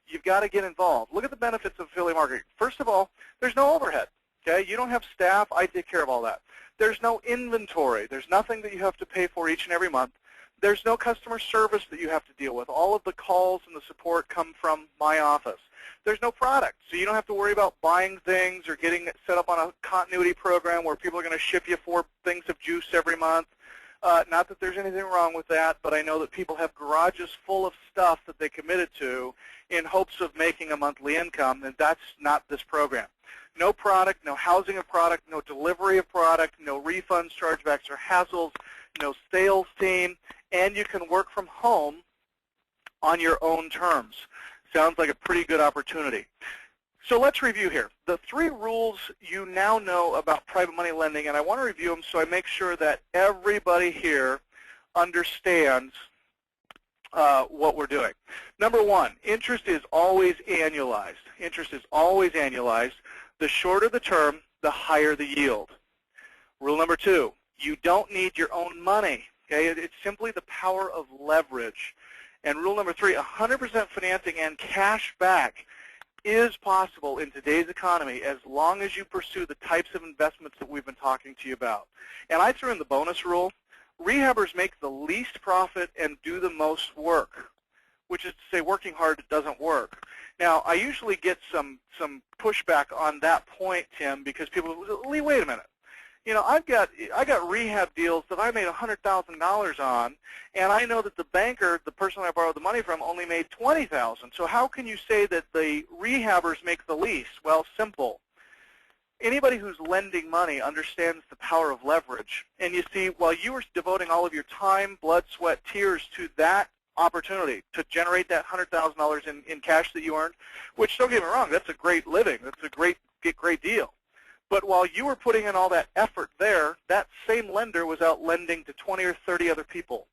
you've got to get involved. Look at the benefits of affiliate marketing. First of all, there's no overhead. Okay? You don't have staff. I take care of all that. There's no inventory. There's nothing that you have to pay for each and every month. There's no customer service that you have to deal with. All of the calls and the support come from my office. There's no product, so you don't have to worry about buying things or getting set up on a continuity program where people are going to ship you 4 things of juice every month. Not that there's anything wrong with that, but I know that people have garages full of stuff that they committed to in hopes of making a monthly income, and that's not this program. No product, no housing of product, no delivery of product, no refunds, chargebacks, or hassles, no sales team, and you can work from home on your own terms. Sounds like a pretty good opportunity. So let's review here. The 3 rules you now know about private money lending, and I want to review them so I make sure that everybody here understands what we're doing. Number 1, interest is always annualized. Interest is always annualized. The shorter the term, the higher the yield. Rule number 2, you don't need your own money. Okay? It's simply the power of leverage. And rule number 3, 100% financing and cash back is possible in today's economy as long as you pursue the types of investments that we've been talking to you about. And I threw in the bonus rule. Rehabbers make the least profit and do the most work, which is to say working hard doesn't work. Now, I usually get some pushback on that point, Tim, because people will, Lee, wait a minute. You know, I got rehab deals that I made $100,000 on, and I know that the banker, the person I borrowed the money from, only made $20,000. So how can you say that the rehabbers make the least? Well, simple. Anybody who's lending money understands the power of leverage. And you see, while you were devoting all of your time, blood, sweat, tears to that opportunity to generate that $100,000 in cash that you earned, which, don't get me wrong, that's a great living. That's a great deal. But while you were putting in all that effort there, that same lender was out lending to 20 or 30 other people.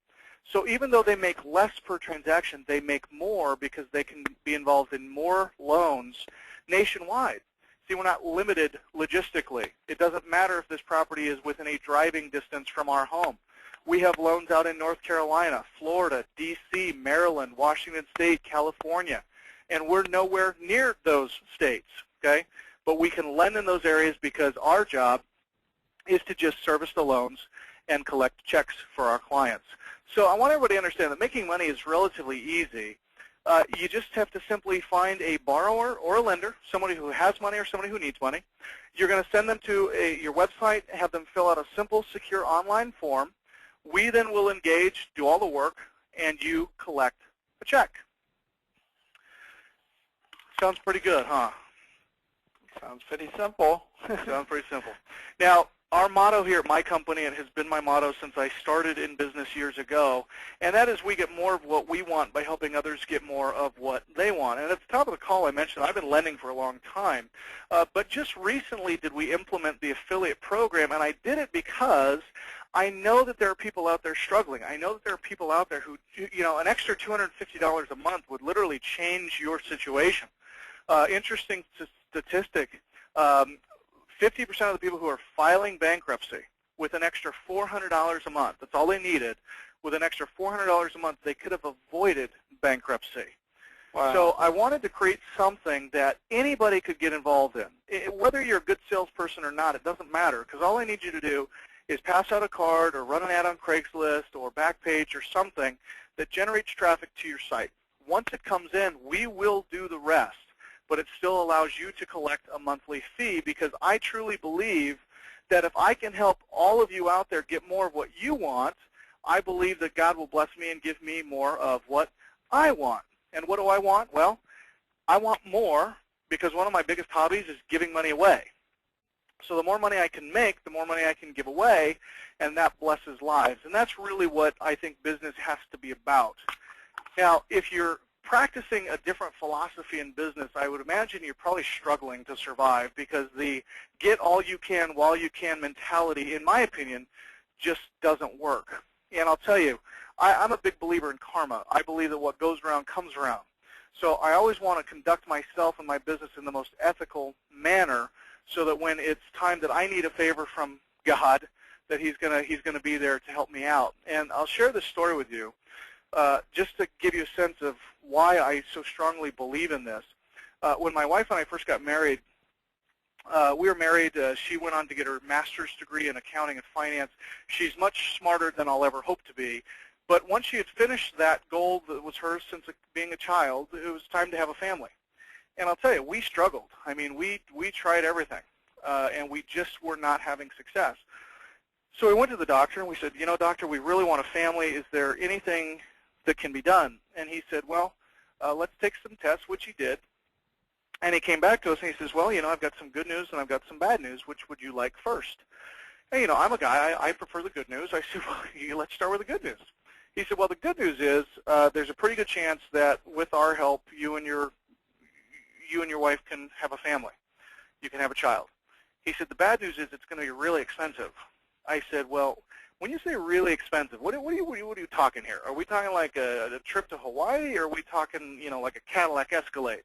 So even though they make less per transaction, they make more because they can be involved in more loans nationwide. See, we're not limited logistically. It doesn't matter if this property is within a driving distance from our home. We have loans out in North Carolina, Florida, D.C., Maryland, Washington State, California, and we're nowhere near those states, okay? But we can lend in those areas because our job is to just service the loans and collect checks for our clients. So I want everybody to understand that making money is relatively easy. You just have to simply find a borrower or a lender, somebody who has money or somebody who needs money. You're going to send them to your website, have them fill out a simple, secure online form. We then will engage, do all the work, and you collect a check. Sounds pretty good, huh? Sounds pretty simple. Sounds pretty simple. Now, our motto here at my company, and has been my motto since I started in business years ago, and that is we get more of what we want by helping others get more of what they want. And at the top of the call I mentioned I've been lending for a long time, but just recently did we implement the affiliate program, and I did it because I know that there are people out there struggling. I know that there are people out there who, an extra $250 a month would literally change your situation. Interesting statistic, 50% of the people who are filing bankruptcy with an extra $400 a month, that's all they needed, with an extra $400 a month, they could have avoided bankruptcy. Wow. So I wanted to create something that anybody could get involved in. Whether you're a good salesperson or not, it doesn't matter, because all I need you to do is pass out a card or run an ad on Craigslist or Backpage or something that generates traffic to your site. Once it comes in, we will do the rest, but it still allows you to collect a monthly fee, because I truly believe that if I can help all of you out there get more of what you want, I believe that God will bless me and give me more of what I want. And what do I want? Well, I want more, because one of my biggest hobbies is giving money away. So the more money I can make, the more money I can give away, and that blesses lives. And that's really what I think business has to be about. Now, if you're practicing a different philosophy in business, I would imagine you're probably struggling to survive, because the get all you can while you can mentality, in my opinion, just doesn't work. And I'll tell you, I'm a big believer in karma. I believe that what goes around comes around. So I always want to conduct myself and my business in the most ethical manner, so that when it's time that I need a favor from God, that He's gonna be there to help me out. And I'll share this story with you, just to give you a sense of why I so strongly believe in this. When my wife and I first got married, we were married. She went on to get her master's degree in accounting and finance. She's much smarter than I'll ever hope to be. But once she had finished that goal that was hers since being a child, it was time to have a family. And I'll tell you, we struggled. I mean, we tried everything, and we just were not having success. So we went to the doctor, and we said, doctor, we really want a family. Is there anything that can be done? And he said, well, let's take some tests, which he did. And he came back to us, and he says, well, I've got some good news and I've got some bad news. Which would you like first? And, I'm a guy. I prefer the good news. I said, well, let's start with the good news. He said, well, the good news is there's a pretty good chance that with our help, you and your wife can have a family. You can have a child. He said, the bad news is it's going to be really expensive. I said, well, when you say really expensive, what are you talking here? Are we talking like a trip to Hawaii, or are we talking, like a Cadillac Escalade?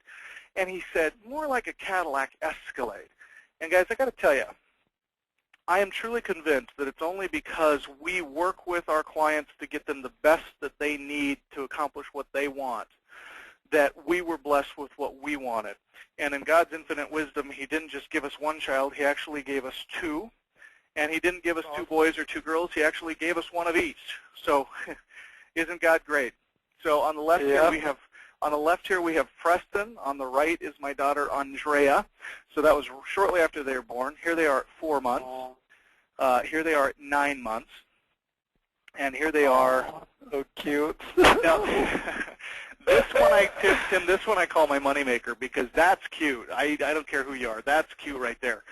And he said, more like a Cadillac Escalade. And guys, I got to tell you, I am truly convinced that it's only because we work with our clients to get them the best that they need to accomplish what they want that we were blessed with what we wanted. And in God's infinite wisdom, He didn't just give us one child. He actually gave us two. And He didn't give us two boys or two girls. He actually gave us one of each. So isn't God great? So on the left here we have Preston. On the right is my daughter Andrea. So that was shortly after they were born. Here they are at 4 months. Here they are at 9 months. And here they are. So cute. Now, this one I call my moneymaker, because that's cute. I don't care who you are. That's cute right there.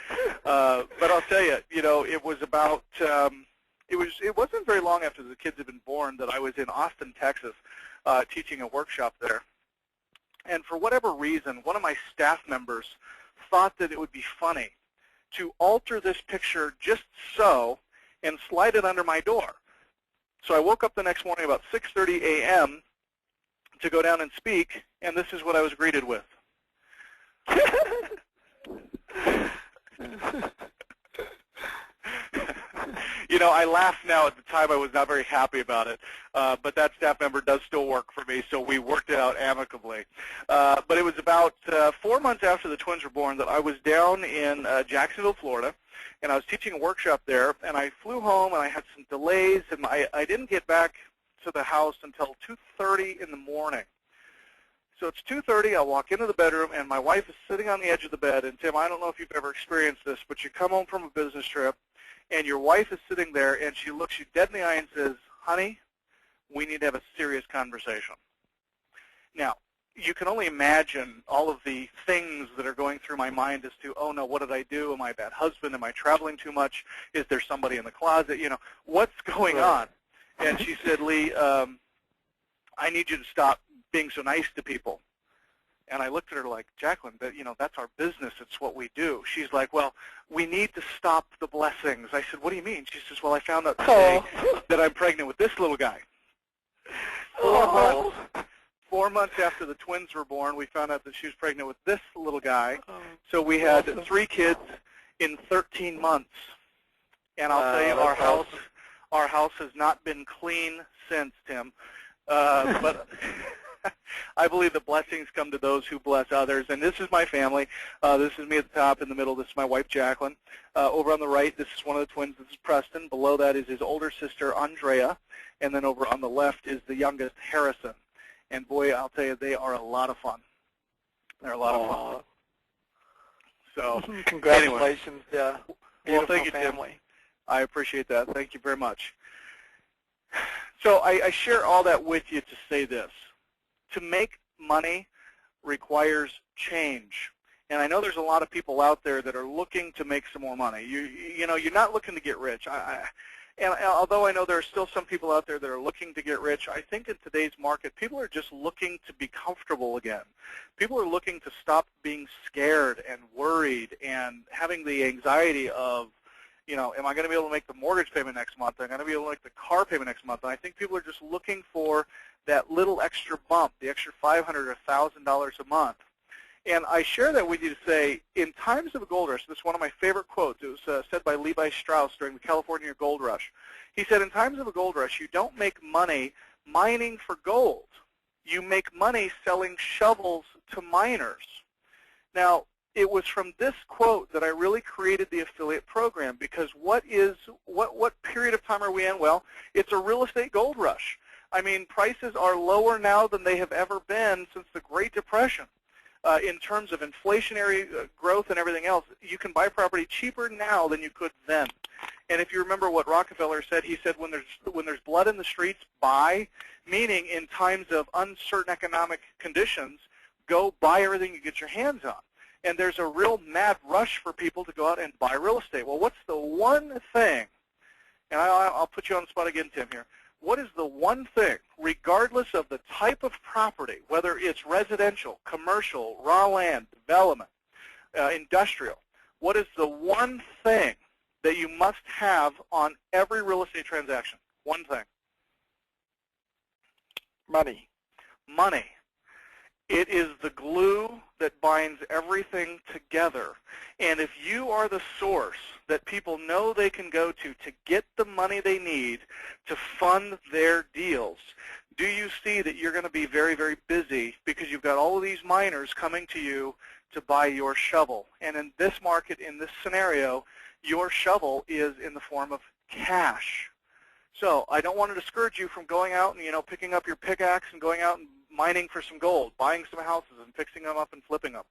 But I'll tell you, it was about it wasn't very long after the kids had been born that I was in Austin, Texas, teaching a workshop there. And for whatever reason, one of my staff members thought that it would be funny to alter this picture just so and slide it under my door. So I woke up the next morning about 6:30 a.m. to go down and speak, and this is what I was greeted with. I laugh now. At the time, I was not very happy about it, but that staff member does still work for me, so we worked it out amicably. But it was about 4 months after the twins were born that I was down in Jacksonville, Florida, and I was teaching a workshop there, and I flew home, and I had some delays, and I didn't get back to the house until 2:30 in the morning. So it's 2:30, I walk into the bedroom, and my wife is sitting on the edge of the bed. And Tim, I don't know if you've ever experienced this, but you come home from a business trip, and your wife is sitting there, and she looks you dead in the eye and says, honey, we need to have a serious conversation. Now, you can only imagine all of the things that are going through my mind as to, oh no, what did I do? Am I a bad husband? Am I traveling too much? Is there somebody in the closet? What's going on? And she said, Lee, I need you to stop being so nice to people. And I looked at her like, Jacqueline, that's our business. It's what we do. She's like, well, we need to stop the blessings. I said, what do you mean? She says, well, I found out today that I'm pregnant with this little guy. 4 months after the twins were born, we found out that she was pregnant with this little guy. So we had 3 kids in 13 months. And I'll tell you, our house has not been clean since, Tim. But I believe that blessings come to those who bless others. And this is my family. This is me at the top. In the middle, this is my wife, Jacqueline. Over on the right, this is one of the twins. This is Preston. Below that is his older sister, Andrea. And then over on the left is the youngest, Harrison. And boy, I'll tell you, they are a lot of fun. They're a lot of fun. So, congratulations, anyway. Well, thank you, family. Tim. I appreciate that. Thank you very much. So I share all that with you to say this. To make money requires change. And I know there's a lot of people out there that are looking to make some more money. You're not looking to get rich. And although I know there are still some people out there that are looking to get rich, I think in today's market, people are just looking to be comfortable again. People are looking to stop being scared and worried and having the anxiety of, am I going to be able to make the mortgage payment next month? Am I going to be able to make the car payment next month? And I think people are just looking for that little extra bump, the extra $500 or $1,000 a month. And I share that with you to say, in times of a gold rush, this is one of my favorite quotes. It was said by Levi Strauss during the California gold rush. He said, in times of a gold rush, you don't make money mining for gold. You make money selling shovels to miners. Now, it was from this quote that I really created the affiliate program, because what period of time are we in? Well, it's a real estate gold rush. I mean, prices are lower now than they have ever been since the Great Depression. In terms of inflationary growth and everything else, you can buy property cheaper now than you could then. And if you remember what Rockefeller said, he said, when there's blood in the streets, buy, meaning in times of uncertain economic conditions, go buy everything you get your hands on. And there's a real mad rush for people to go out and buy real estate. Well, what's the one thing, and I'll put you on the spot again, Tim, here. What is the one thing, regardless of the type of property, whether it's residential, commercial, raw land, development, industrial, what is the one thing that you must have on every real estate transaction? One thing. Money. Money. It is the glue that binds everything together. And if you are the source that people know they can go to get the money they need to fund their deals, do you see that you're going to be very, very busy because you've got all of these miners coming to you to buy your shovel? And in this market, in this scenario, your shovel is in the form of cash. So I don't want to discourage you from going out and, picking up your pickaxe and going out and mining for some gold, buying some houses and fixing them up and flipping them.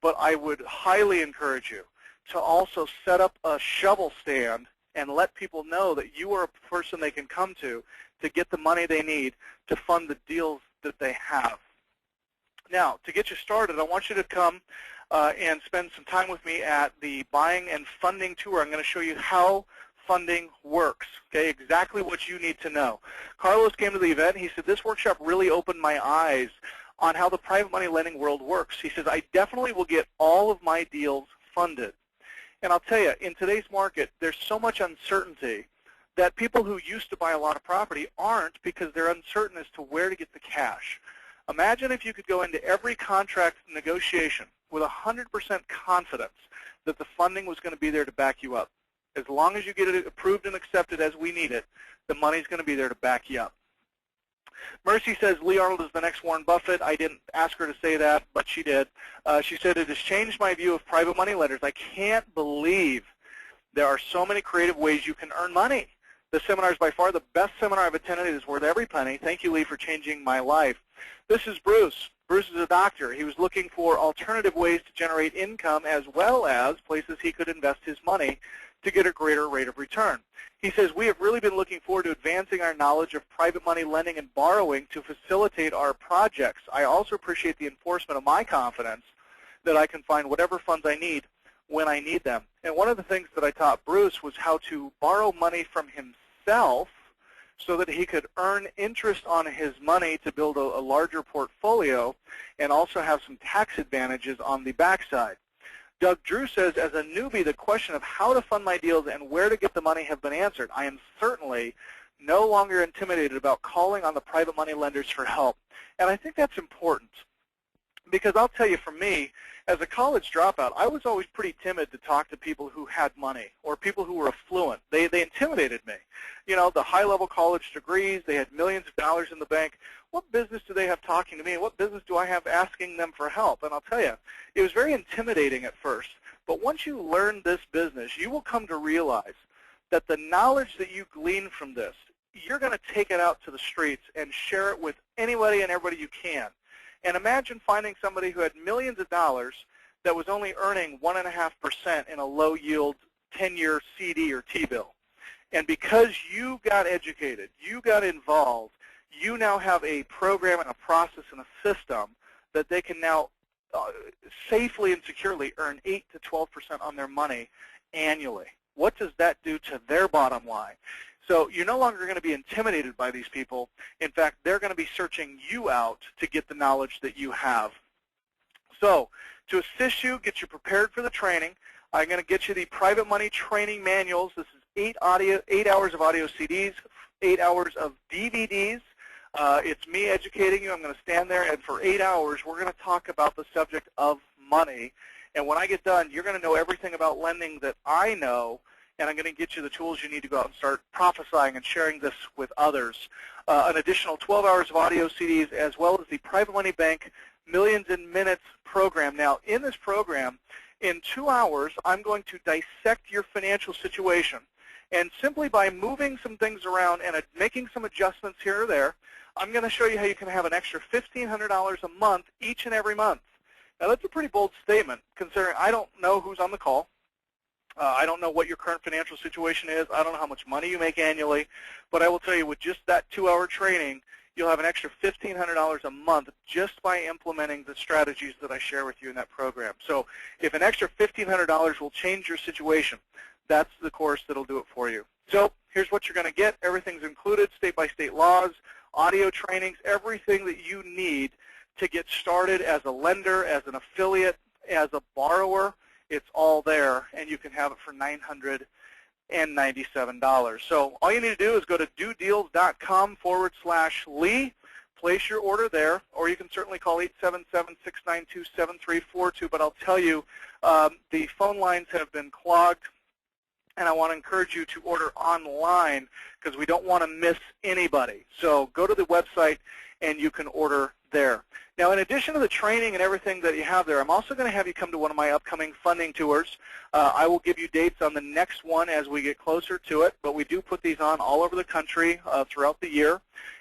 But I would highly encourage you to also set up a shovel stand and let people know that you are a person they can come to get the money they need to fund the deals that they have. Now, to get you started, I want you to come and spend some time with me at the Buying and Funding Tour. I'm going to show you how funding works, okay, exactly what you need to know. Carlos came to the event. He said, this workshop really opened my eyes on how the private money lending world works. He says, I definitely will get all of my deals funded. And I'll tell you, in today's market, there's so much uncertainty that people who used to buy a lot of property aren't, because they're uncertain as to where to get the cash. Imagine if you could go into every contract negotiation with 100% confidence that the funding was going to be there to back you up. As long as you get it approved and accepted as we need it, the money's going to be there to back you up. Mercy says Lee Arnold is the next Warren Buffett. I didn't ask her to say that, but she did. She said, it has changed my view of private money lenders. I can't believe there are so many creative ways you can earn money. The seminar is by far the best seminar I've attended. It is worth every penny. Thank you, Lee, for changing my life. This is Bruce. Bruce is a doctor. He was looking for alternative ways to generate income as well as places he could invest his money to get a greater rate of return. He says, we have really been looking forward to advancing our knowledge of private money lending and borrowing to facilitate our projects. I also appreciate the enforcement of my confidence that I can find whatever funds I need when I need them. And one of the things that I taught Bruce was how to borrow money from himself so that he could earn interest on his money to build a larger portfolio and also have some tax advantages on the backside. Doug Drew says, as a newbie, the question of how to fund my deals and where to get the money have been answered. I am certainly no longer intimidated about calling on the private money lenders for help. And I think that's important because I'll tell you, for me, as a college dropout, I was always pretty timid to talk to people who had money or people who were affluent. They intimidated me. You know, the high-level college degrees, they had millions of dollars in the bank. What business do they have talking to me, and what business do I have asking them for help? And I'll tell you, it was very intimidating at first. But once you learn this business, you will come to realize that the knowledge that you glean from this, you're going to take it out to the streets and share it with anybody and everybody you can. And imagine finding somebody who had millions of dollars that was only earning 1.5% in a low-yield 10-year CD or T-bill. And because you got educated, you got involved, you now have a program and a process and a system that they can now safely and securely earn 8 to 12% on their money annually. What does that do to their bottom line? So you're no longer going to be intimidated by these people. In fact, they're going to be searching you out to get the knowledge that you have. So to assist you, get you prepared for the training, I'm going to get you the private money training manuals. This is 8 hours of audio CDs, 8 hours of DVDs. It's me educating you. I'm going to stand there, and for 8 hours, we're going to talk about the subject of money. And when I get done, you're going to know everything about lending that I know, and I'm going to get you the tools you need to go out and start prophesying and sharing this with others. An additional 12 hours of audio CDs, as well as the Private Money Bank Millions in Minutes program. Now, in this program, in 2 hours, I'm going to dissect your financial situation. And simply by moving some things around and making some adjustments here or there, I'm going to show you how you can have an extra $1,500 a month each and every month. Now, that's a pretty bold statement, considering I don't know who's on the call. I don't know what your current financial situation is. I don't know how much money you make annually. But I will tell you, with just that 2-hour training, you'll have an extra $1,500 a month just by implementing the strategies that I share with you in that program. So if an extra $1,500 will change your situation, that's the course that will do it for you. So here's what you're going to get. Everything's included, state-by-state laws, audio trainings, everything that you need to get started as a lender, as an affiliate, as a borrower. It's all there, and you can have it for $997. So all you need to do is go to dodeals.com/Lee, place your order there, or you can certainly call 877-692-7342. But I'll tell you, the phone lines have been clogged, and I want to encourage you to order online because we don't want to miss anybody. So go to the website, and you can order there. Now, in addition to the training and everything that you have there, I'm also going to have you come to one of my upcoming funding tours. I will give you dates on the next one as we get closer to it, but we do put these on all over the country throughout the year,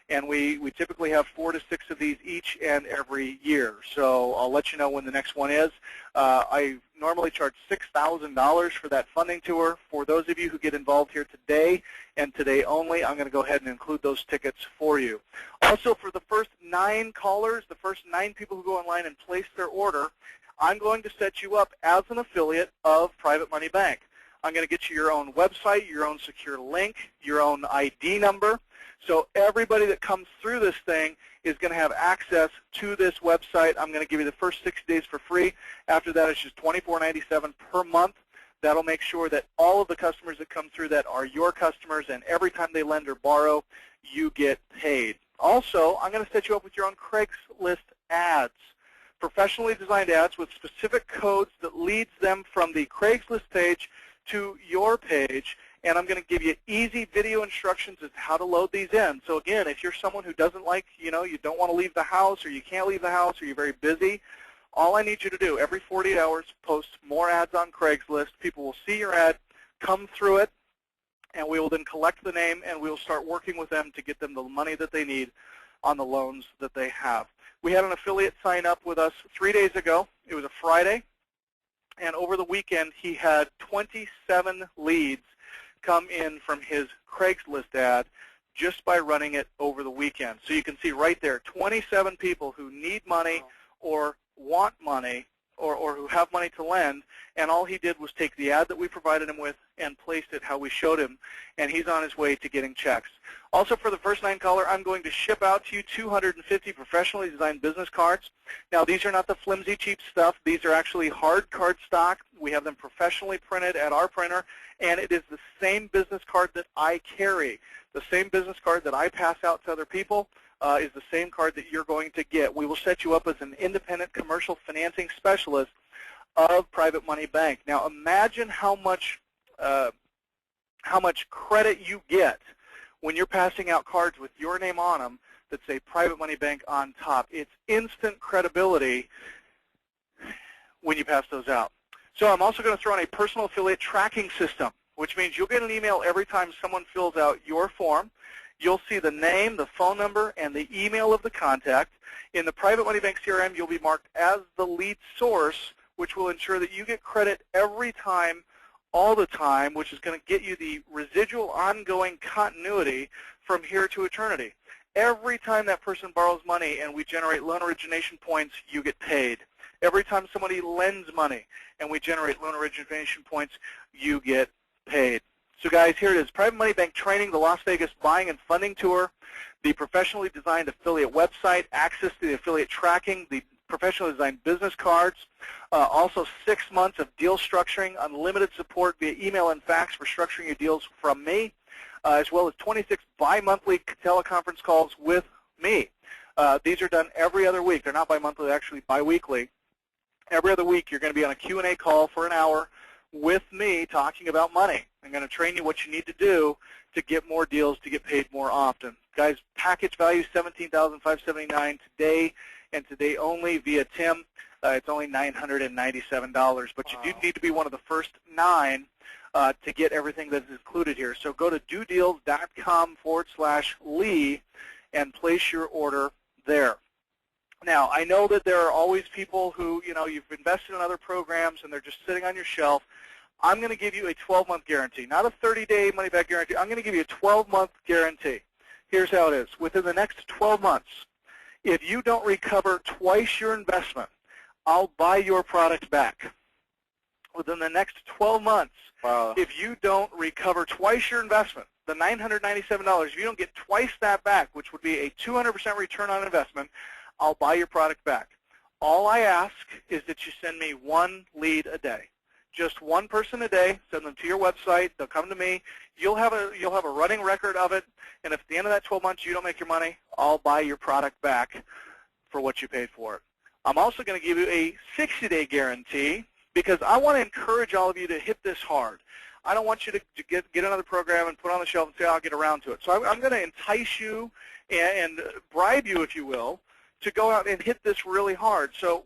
and we typically have 4 to 6 of these each and every year. So I'll let you know when the next one is. I normally charge $6,000 for that funding tour. For those of you who get involved here today and today only, I'm going to go ahead and include those tickets for you. Also, for the first 9 callers, the first 9 people who go online and place their order, I'm going to set you up as an affiliate of Private Money Bank. I'm going to get you your own website, your own secure link, your own ID number. So everybody that comes through this thing is going to have access to this website. I'm going to give you the first 6 days for free. After that, it's just $24.97 per month. That'll make sure that all of the customers that come through that are your customers, and every time they lend or borrow, you get paid. Also, I'm going to set you up with your own Craigslist ads, professionally designed ads with specific codes that leads them from the Craigslist page to your page, and I'm going to give you easy video instructions as to how to load these in. So again, if you're someone who doesn't like, you don't want to leave the house, or you can't leave the house, or you're very busy, all I need you to do every 48 hours, post more ads on Craigslist. People will see your ad, come through it, and we will then collect the name, and we will start working with them to get them the money that they need on the loans that they have. We had an affiliate sign up with us 3 days ago. It was a Friday, and over the weekend he had 27 leads come in from his Craigslist ad just by running it over the weekend. So you can see right there, 27 people who need money or want money or who have money to lend, and all he did was take the ad that we provided him with and placed it how we showed him, and he's on his way to getting checks. Also, for the first 9 caller, I'm going to ship out to you 250 professionally designed business cards. Now, these are not the flimsy, cheap stuff. These are actually hard card stock. We have them professionally printed at our printer, and it is the same business card that I carry. The same business card that I pass out to other people is the same card that you're going to get. We will set you up as an independent commercial financing specialist of Private Money Bank. Now, imagine how much credit you get when you're passing out cards with your name on them that say Private Money Bank on top. It's instant credibility when you pass those out. So I'm also going to throw in a personal affiliate tracking system, which means you'll get an email every time someone fills out your form. You'll see the name, the phone number, and the email of the contact. In the Private Money Bank CRM, you'll be marked as the lead source, which will ensure that you get credit every time, all the time, which is going to get you the residual ongoing continuity from here to eternity. Every time that person borrows money and we generate loan origination points, you get paid. Every time somebody lends money and we generate loan origination points, you get paid. So guys, here it is, Private Money Bank Training, the Las Vegas Buying and Funding Tour, the professionally designed affiliate website, access to the affiliate tracking, the professionally designed business cards, also 6 months of deal structuring, unlimited support via email and fax for structuring your deals from me, as well as 26 bi-monthly teleconference calls with me. These are done every other week. They're not bi-monthly, they're actually bi-weekly. Every other week you're going to be on a Q&A call for an hour with me talking about money. I'm going to train you what you need to do to get more deals, to get paid more often. Guys, package value $17,579 today and today only via Tim. It's only $997, but you do need to be one of the first 9 to get everything that is included here. So go to dodeals.com/Lee and place your order there. Now, I know that there are always people who, you've invested in other programs and they're just sitting on your shelf. I'm going to give you a 12-month guarantee, not a 30-day money-back guarantee. I'm going to give you a 12-month guarantee. Here's how it is. Within the next 12 months, if you don't recover twice your investment, I'll buy your product back. Within the next 12 months, if you don't recover twice your investment, the $997, if you don't get twice that back, which would be a 200% return on investment, I'll buy your product back. All I ask is that you send me 1 lead a day. Just 1 person a day. Send them to your website. They'll come to me. You'll have a running record of it. And if at the end of that 12 months you don't make your money, I'll buy your product back for what you paid for it. I'm also going to give you a 60-day guarantee because I want to encourage all of you to hit this hard. I don't want you to get another program and put it on the shelf and say, I'll get around to it. So I'm going to entice you and bribe you, if you will, to go out and hit this really hard. So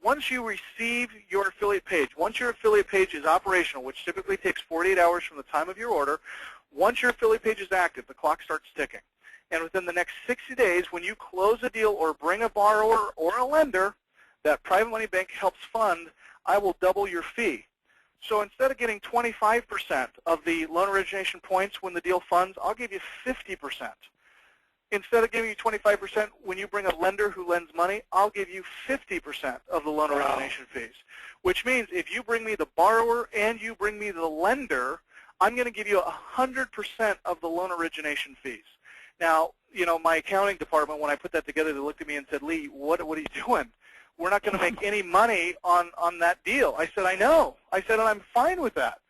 once you receive your affiliate page, once your affiliate page is operational, which typically takes 48 hours from the time of your order, once your affiliate page is active, the clock starts ticking. And within the next 60 days, when you close a deal or bring a borrower or a lender that Private Money Bank helps fund, I will double your fee. So instead of getting 25% of the loan origination points when the deal funds, I'll give you 50%. Instead of giving you 25% when you bring a lender who lends money, I'll give you 50% of the loan origination fees, which means if you bring me the borrower and you bring me the lender, I'm going to give you 100% of the loan origination fees. Now, my accounting department, when I put that together, they looked at me and said, Lee, what are you doing? We're not going to make any money on that deal. I said, I know. I said, and I'm fine with that.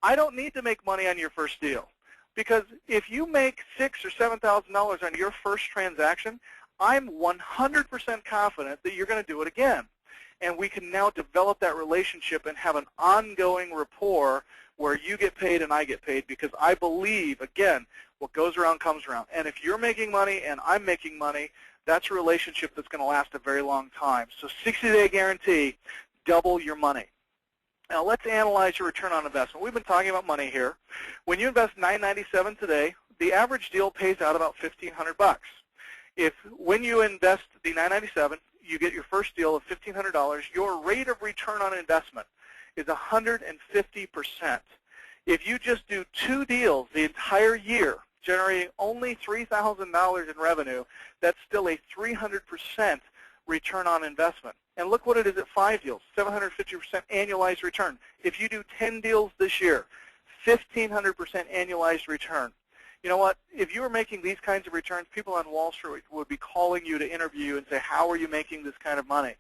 I don't need to make money on your first deal. Because if you make $6,000 or $7,000 on your first transaction, I'm 100% confident that you're going to do it again. And we can now develop that relationship and have an ongoing rapport where you get paid and I get paid because I believe, again, what goes around comes around. And if you're making money and I'm making money, that's a relationship that's going to last a very long time. So 60-day guarantee, double your money. Now let's analyze your return on investment. We've been talking about money here. When you invest $997 today, the average deal pays out about $1,500. If when you invest the $997, you get your first deal of $1,500, your rate of return on investment is 150%. If you just do 2 deals the entire year, generating only $3,000 in revenue, that's still a 300% return on investment. And look what it is at 5 deals, 750% annualized return. If you do 10 deals this year, 1,500% annualized return. You know what? If you were making these kinds of returns, people on Wall Street would be calling you to interview you and say, how are you making this kind of money?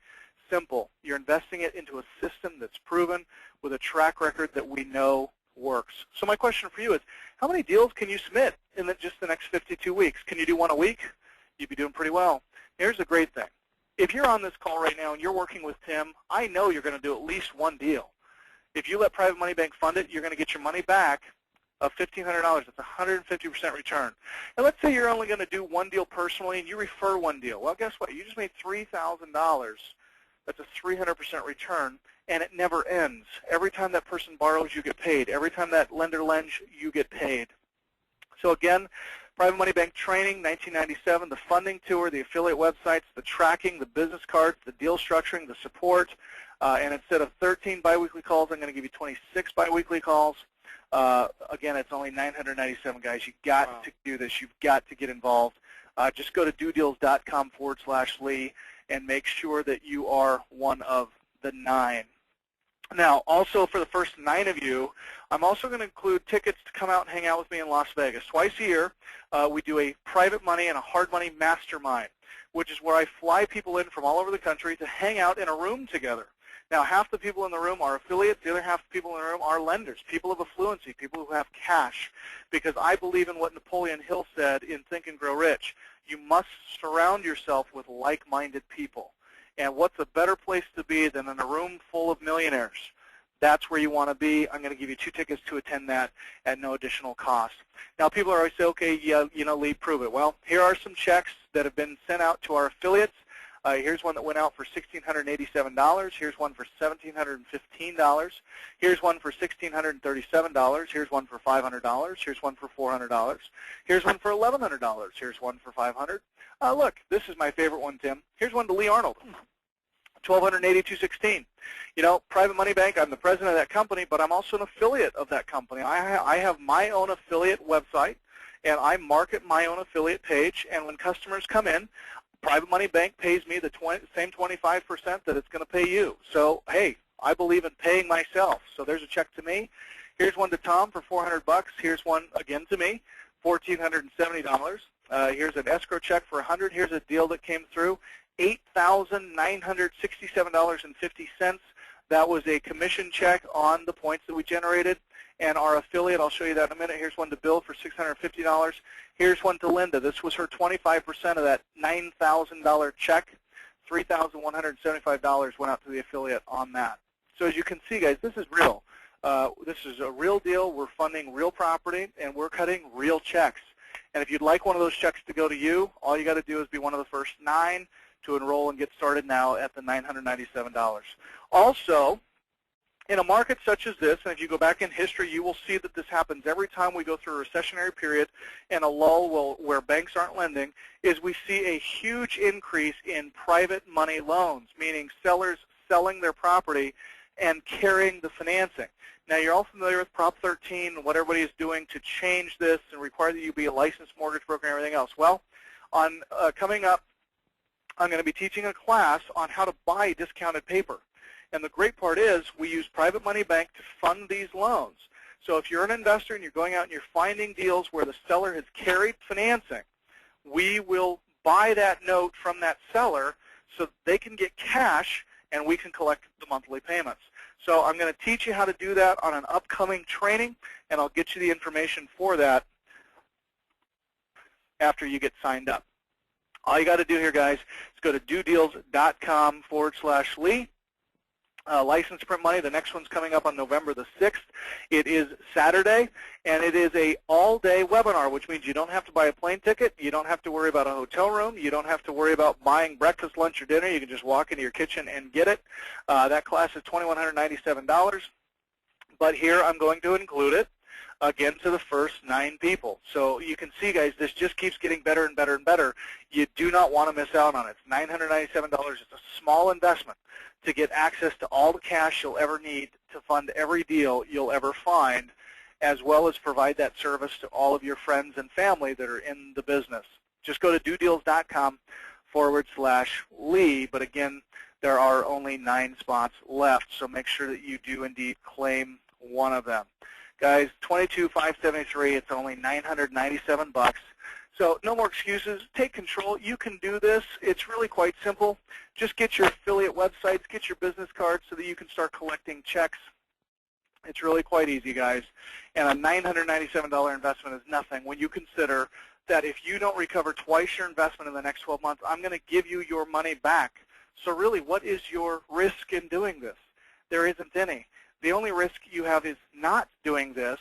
Simple. You're investing it into a system that's proven with a track record that we know works. So my question for you is, how many deals can you submit in just the next 52 weeks? Can you do one a week? You'd be doing pretty well. Here's the great thing. If you're on this call right now and you're working with Tim, I know you're going to do at least one deal. If you let Private Money Bank fund it, you're going to get your money back of $1,500. That's 150% return. And let's say you're only going to do one deal personally and you refer one deal. Well, guess what? You just made $3,000. That's a 300% return, and it never ends. Every time that person borrows, you get paid. Every time that lender lends, you get paid. So again, Private Money Bank training, 1997, the funding tour, the affiliate websites, the tracking, the business cards, the deal structuring, the support. And instead of 13 biweekly calls, I'm going to give you 26 biweekly calls. Again, it's only 997, guys. You've got to do this. You've got to get involved. Just go to dodeals.com/Lee and make sure that you are one of the 9. Now, also for the first 9 of you, I'm also going to include tickets to come out and hang out with me in Las Vegas. Twice a year, we do a private money and a hard money mastermind, which is where I fly people in from all over the country to hang out in a room together. Now, half the people in the room are affiliates. The other half of the people in the room are lenders, people of affluency, people who have cash, because I believe in what Napoleon Hill said in Think and Grow Rich. You must surround yourself with like-minded people. And what's a better place to be than in a room full of millionaires? That's where you want to be. I'm going to give you 2 tickets to attend that at no additional cost. Now, people are always say, okay, yeah, you know, Lee, prove it. Well, here are some checks that have been sent out to our affiliates. Here's one that went out for $1,687. Here's one for $1,715. Here's one for $1,637. Here's one for $500. Here's one for $400. Here's one for $1,100. Here's one for $500. Look, this is my favorite one, Tim. Here's one to Lee Arnold, $1,282.16. You know, Private Money Bank, I'm the president of that company, but I'm also an affiliate of that company. I have my own affiliate website, and I market my own affiliate page, and when customers come in, Private Money Bank pays me the same 25% that it's going to pay you. So, hey, I believe in paying myself. So there's a check to me. Here's one to Tom for $400. Here's one again to me, $1,470. Here's an escrow check for $100. Here's a deal that came through, $8,967.50. That was a commission check on the points that we generated. And our affiliate, I'll show you that in a minute. Here's one to Bill for $650. Here's one to Linda. This was her 25% of that $9,000 check. $3,175 went out to the affiliate on that. So as you can see, guys, this is real. This is a real deal. We're funding real property, and we're cutting real checks. And if you'd like one of those checks to go to you, all you got to do is be one of the first 9 to enroll and get started now at the $997. Also, in a market such as this, and if you go back in history, you will see that this happens every time we go through a recessionary period and a lull where banks aren't lending, is we see a huge increase in private money loans, meaning sellers selling their property and carrying the financing. Now, you're all familiar with Prop 13 and what everybody is doing to change this and require that you be a licensed mortgage broker and everything else. Well, coming up, I'm going to be teaching a class on how to buy discounted paper. And the great part is we use Private Money Bank to fund these loans. So if you're an investor and you're going out and you're finding deals where the seller has carried financing, we will buy that note from that seller so they can get cash and we can collect the monthly payments. So I'm going to teach you how to do that on an upcoming training, and I'll get you the information for that after you get signed up. All you got to do here, guys, is go to dodeals.com/Lee. License print money. The next one's coming up on November the 6th. It is Saturday, and it is a all-day webinar, which means you don't have to buy a plane ticket. You don't have to worry about a hotel room. You don't have to worry about buying breakfast, lunch, or dinner. You can just walk into your kitchen and get it. That class is $2,197, but here I'm going to include it, again, to the first 9 people. So you can see, guys, this just keeps getting better and better and better. You do not want to miss out on it. It's $997. It's a small investment to get access to all the cash you'll ever need to fund every deal you'll ever find, as well as provide that service to all of your friends and family that are in the business. Just go to dodeals.com /Lee. But again, there are only 9 spots left, so make sure that you do indeed claim one of them. Guys, $22,573, it's only $997. So no more excuses. Take control. You can do this. It's really quite simple. Just get your affiliate websites, get your business cards so that you can start collecting checks. It's really quite easy, guys. And a $997 investment is nothing when you consider that if you don't recover twice your investment in the next 12 months, I'm going to give you your money back. So really, what is your risk in doing this? There isn't any. The only risk you have is not doing this,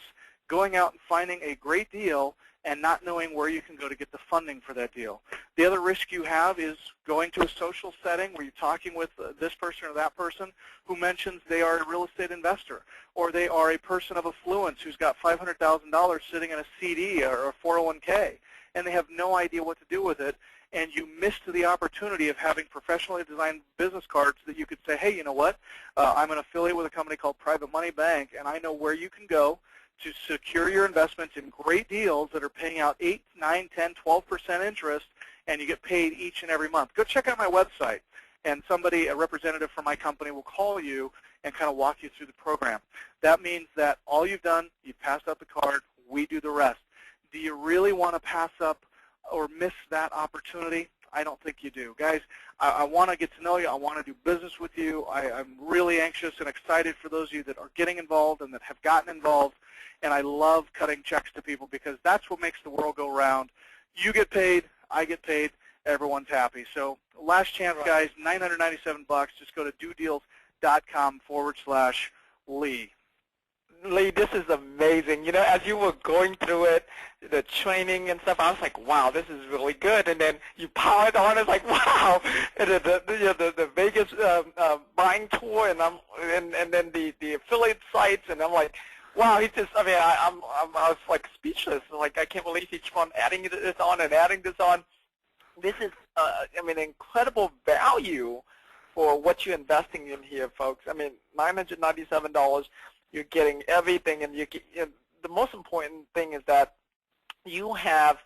going out and finding a great deal and not knowing where you can go to get the funding for that deal. The other risk you have is going to a social setting where you're talking with this person or that person who mentions they are a real estate investor, or they are a person of affluence who's got $500,000 sitting in a CD or a 401k, and they have no idea what to do with it, and you missed the opportunity of having professionally designed business cards that you could say, hey, you know what, I'm an affiliate with a company called Private Money Bank, and I know where you can go to secure your investments in great deals that are paying out 8, 9, 10, 12% interest, and you get paid each and every month. Go check out my website, and somebody, a representative from my company, will call you and kind of walk you through the program. That means that all you've done, you've passed out the card, we do the rest. Do you really want to pass up or miss that opportunity? I don't think you do. Guys, I want to get to know you. I want to do business with you. I'm really anxious and excited for those of you that are getting involved and that have gotten involved. And I love cutting checks to people because that's what makes the world go round. You get paid, I get paid, everyone's happy. So last chance, guys, $997. Just go to dodeals.com/Lee. Lee, this is amazing. You know, as you were going through it, the training and stuff, I was like, wow, this is really good. And then you powered on. It's like, wow. And the Vegas buying tour, and then the affiliate sites, and I'm like, wow. He just, I mean, I was like speechless. Like, I can't believe he keeps on adding this on and adding this on. This is, I mean, incredible value for what you're investing in here, folks. I mean, $997. You're getting everything, and the most important thing is that you have,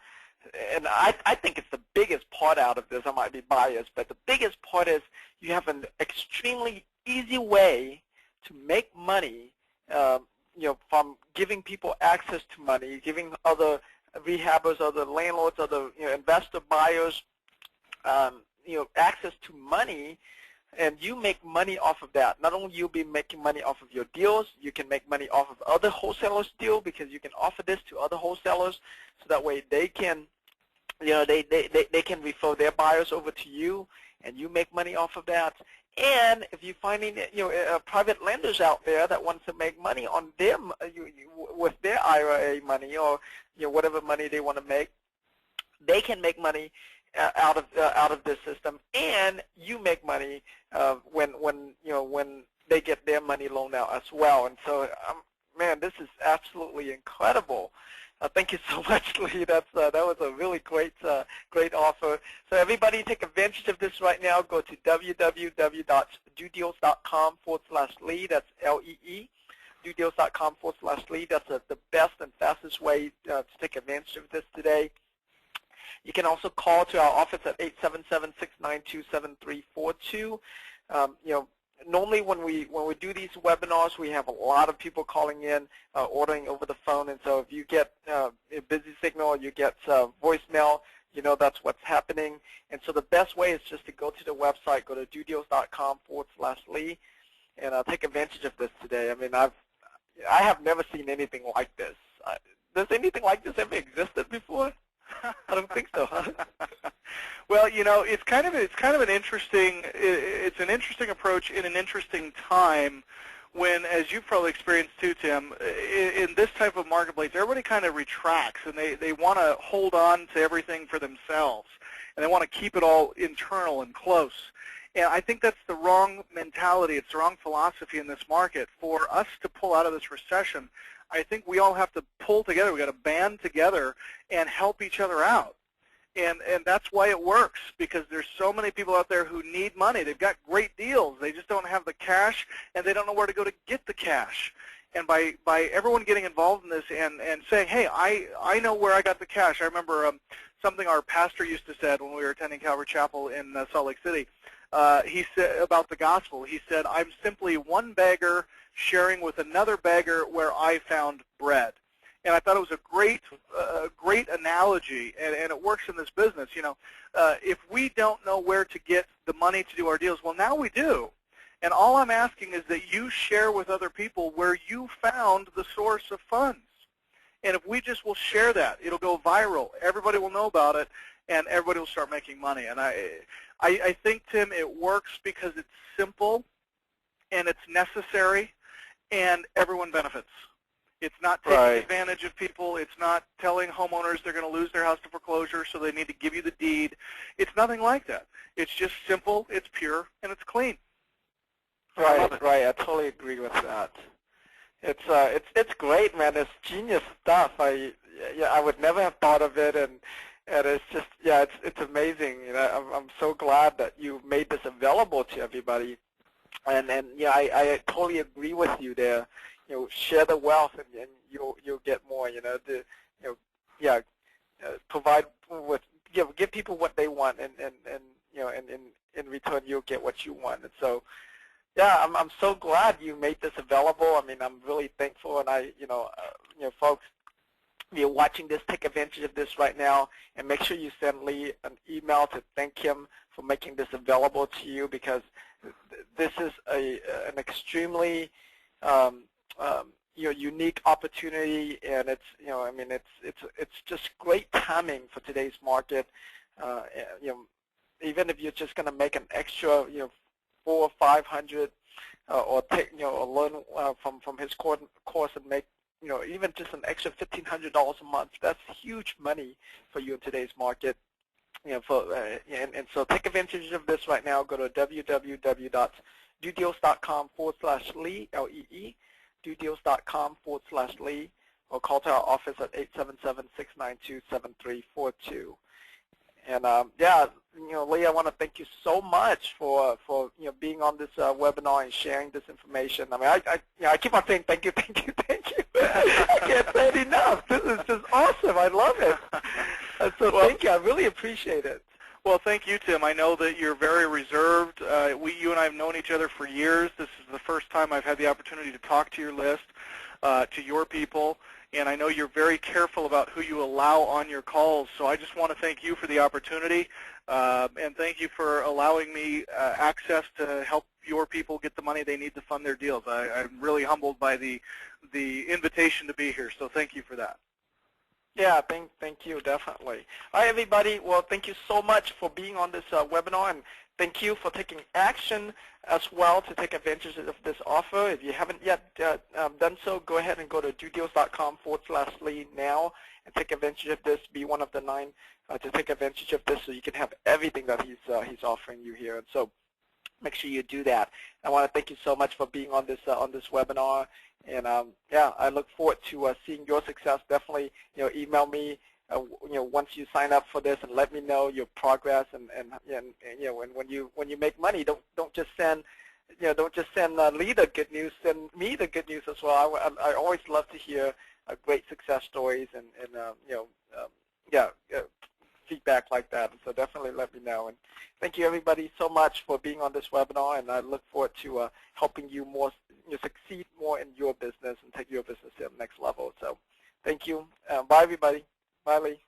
and I think it's the biggest part out of this. I might be biased, but the biggest part is you have an extremely easy way to make money, you know, from giving people access to money, giving other rehabbers, other landlords, other investor buyers, you know, access to money. And you make money off of that. Not only you'll be making money off of your deals, you can make money off of other wholesalers' deals because you can offer this to other wholesalers, so that way they can, you know, they can refer their buyers over to you, and you make money off of that. And if you're finding, you know, private lenders out there that wants to make money on them with their IRA money, or whatever money they want to make, they can make money out of this system, and you make money when they get their money loaned out as well. And so, man, this is absolutely incredible. Thank you so much, Lee. That was a really great offer. So everybody, take advantage of this right now. Go to www.dodeals.com/Lee. That's Lee. dodeals.com/Lee. That's the best and fastest way to take advantage of this today. You can also call to our office at 877-692-7342. Normally when we do these webinars, we have a lot of people calling in, ordering over the phone, and so if you get a busy signal, you get voicemail, you know that's what's happening. And so the best way is just to go to the website, go to dodeals.com/Lee, and take advantage of this today. I mean, I have never seen anything like this. Does anything like this ever existed before? I don't think so, huh? Well, you know, it's kind of an interesting approach in an interesting time when, as you've probably experienced too, Tim, in this type of marketplace, everybody kind of retracts, and they want to hold on to everything for themselves, and they want to keep it all internal and close. And I think that's the wrong mentality. It's the wrong philosophy in this market. For us to pull out of this recession, I think we all have to pull together. We've got to band together and help each other out. And that's why it works, because there's so many people out there who need money. They've got great deals. They just don't have the cash, and they don't know where to go to get the cash. And by everyone getting involved in this and saying, hey, I know where I got the cash. I remember something our pastor used to say when we were attending Calvary Chapel in Salt Lake City. He said about the gospel, he said, I'm simply one beggar sharing with another beggar where I found bread. And I thought it was a great analogy, and it works in this business. You know, if we don't know where to get the money to do our deals, well, now we do. And all I'm asking is that you share with other people where you found the source of funds. And if we just will share that, it'll go viral. Everybody will know about it, and everybody will start making money. And I think, Tim, it works because it's simple, and it's necessary, and everyone benefits. It's not taking advantage of people. It's not telling homeowners they're going to lose their house to foreclosure, so they need to give you the deed. It's nothing like that. It's just simple, it's pure, and it's clean. Right. I totally agree with that. It's great, man. It's genius stuff. I would never have thought of it, and it's just it's amazing. You know, I'm so glad that you made this available to everybody, and I totally agree with you there. You know, share the wealth, and you'll get more. You know, provide with give people what they want, and you know, and in return you'll get what you want. And so, yeah, I'm so glad you made this available. I mean, I'm really thankful, and folks, if you're watching this, take advantage of this right now, and make sure you send Lee an email to thank him for making this available to you, because this is an extremely unique opportunity, and it's just great timing for today's market. Even if you're just going to make an extra, $400 or $500, or take, or learn from his course and make, even just an extra $1,500 a month. That's huge money for you in today's market. And so take advantage of this right now. Go to www.dodeals.com/Lee, Lee, dodeals.com/Lee, or call to our office at 877-692-7342. And Lee, I want to thank you so much for being on this webinar and sharing this information. I mean, I keep on saying thank you. I can't say it enough. This is just awesome. I love it. So thank you. I really appreciate it. Well, thank you, Tim. I know that you're very reserved. You and I have known each other for years. This is the first time I've had the opportunity to talk to your list, to your people, and I know you're very careful about who you allow on your calls. So I just want to thank you for the opportunity, and thank you for allowing me access to help your people get the money they need to fund their deals. I'm really humbled by the invitation to be here, so thank you for that. Yeah, thank you, definitely. All right, everybody. Well, thank you so much for being on this webinar, and thank you for taking action as well to take advantage of this offer. If you haven't yet done so, go ahead and go to dodeals.com/Lee now and take advantage of this. Be one of the 9 to take advantage of this, so you can have everything that he's offering you here. And so, make sure you do that. I want to thank you so much for being on this webinar. And I look forward to seeing your success. Definitely, email me, once you sign up for this, and let me know your progress. And when you make money, don't just send Lee the good news. Send me the good news as well. I always love to hear great success stories and feedback like that. And so definitely let me know. And thank you, everybody, so much for being on this webinar. And I look forward to helping you more. Succeed more in your business and take your business to the next level. So thank you. Bye, everybody. Bye, Lee.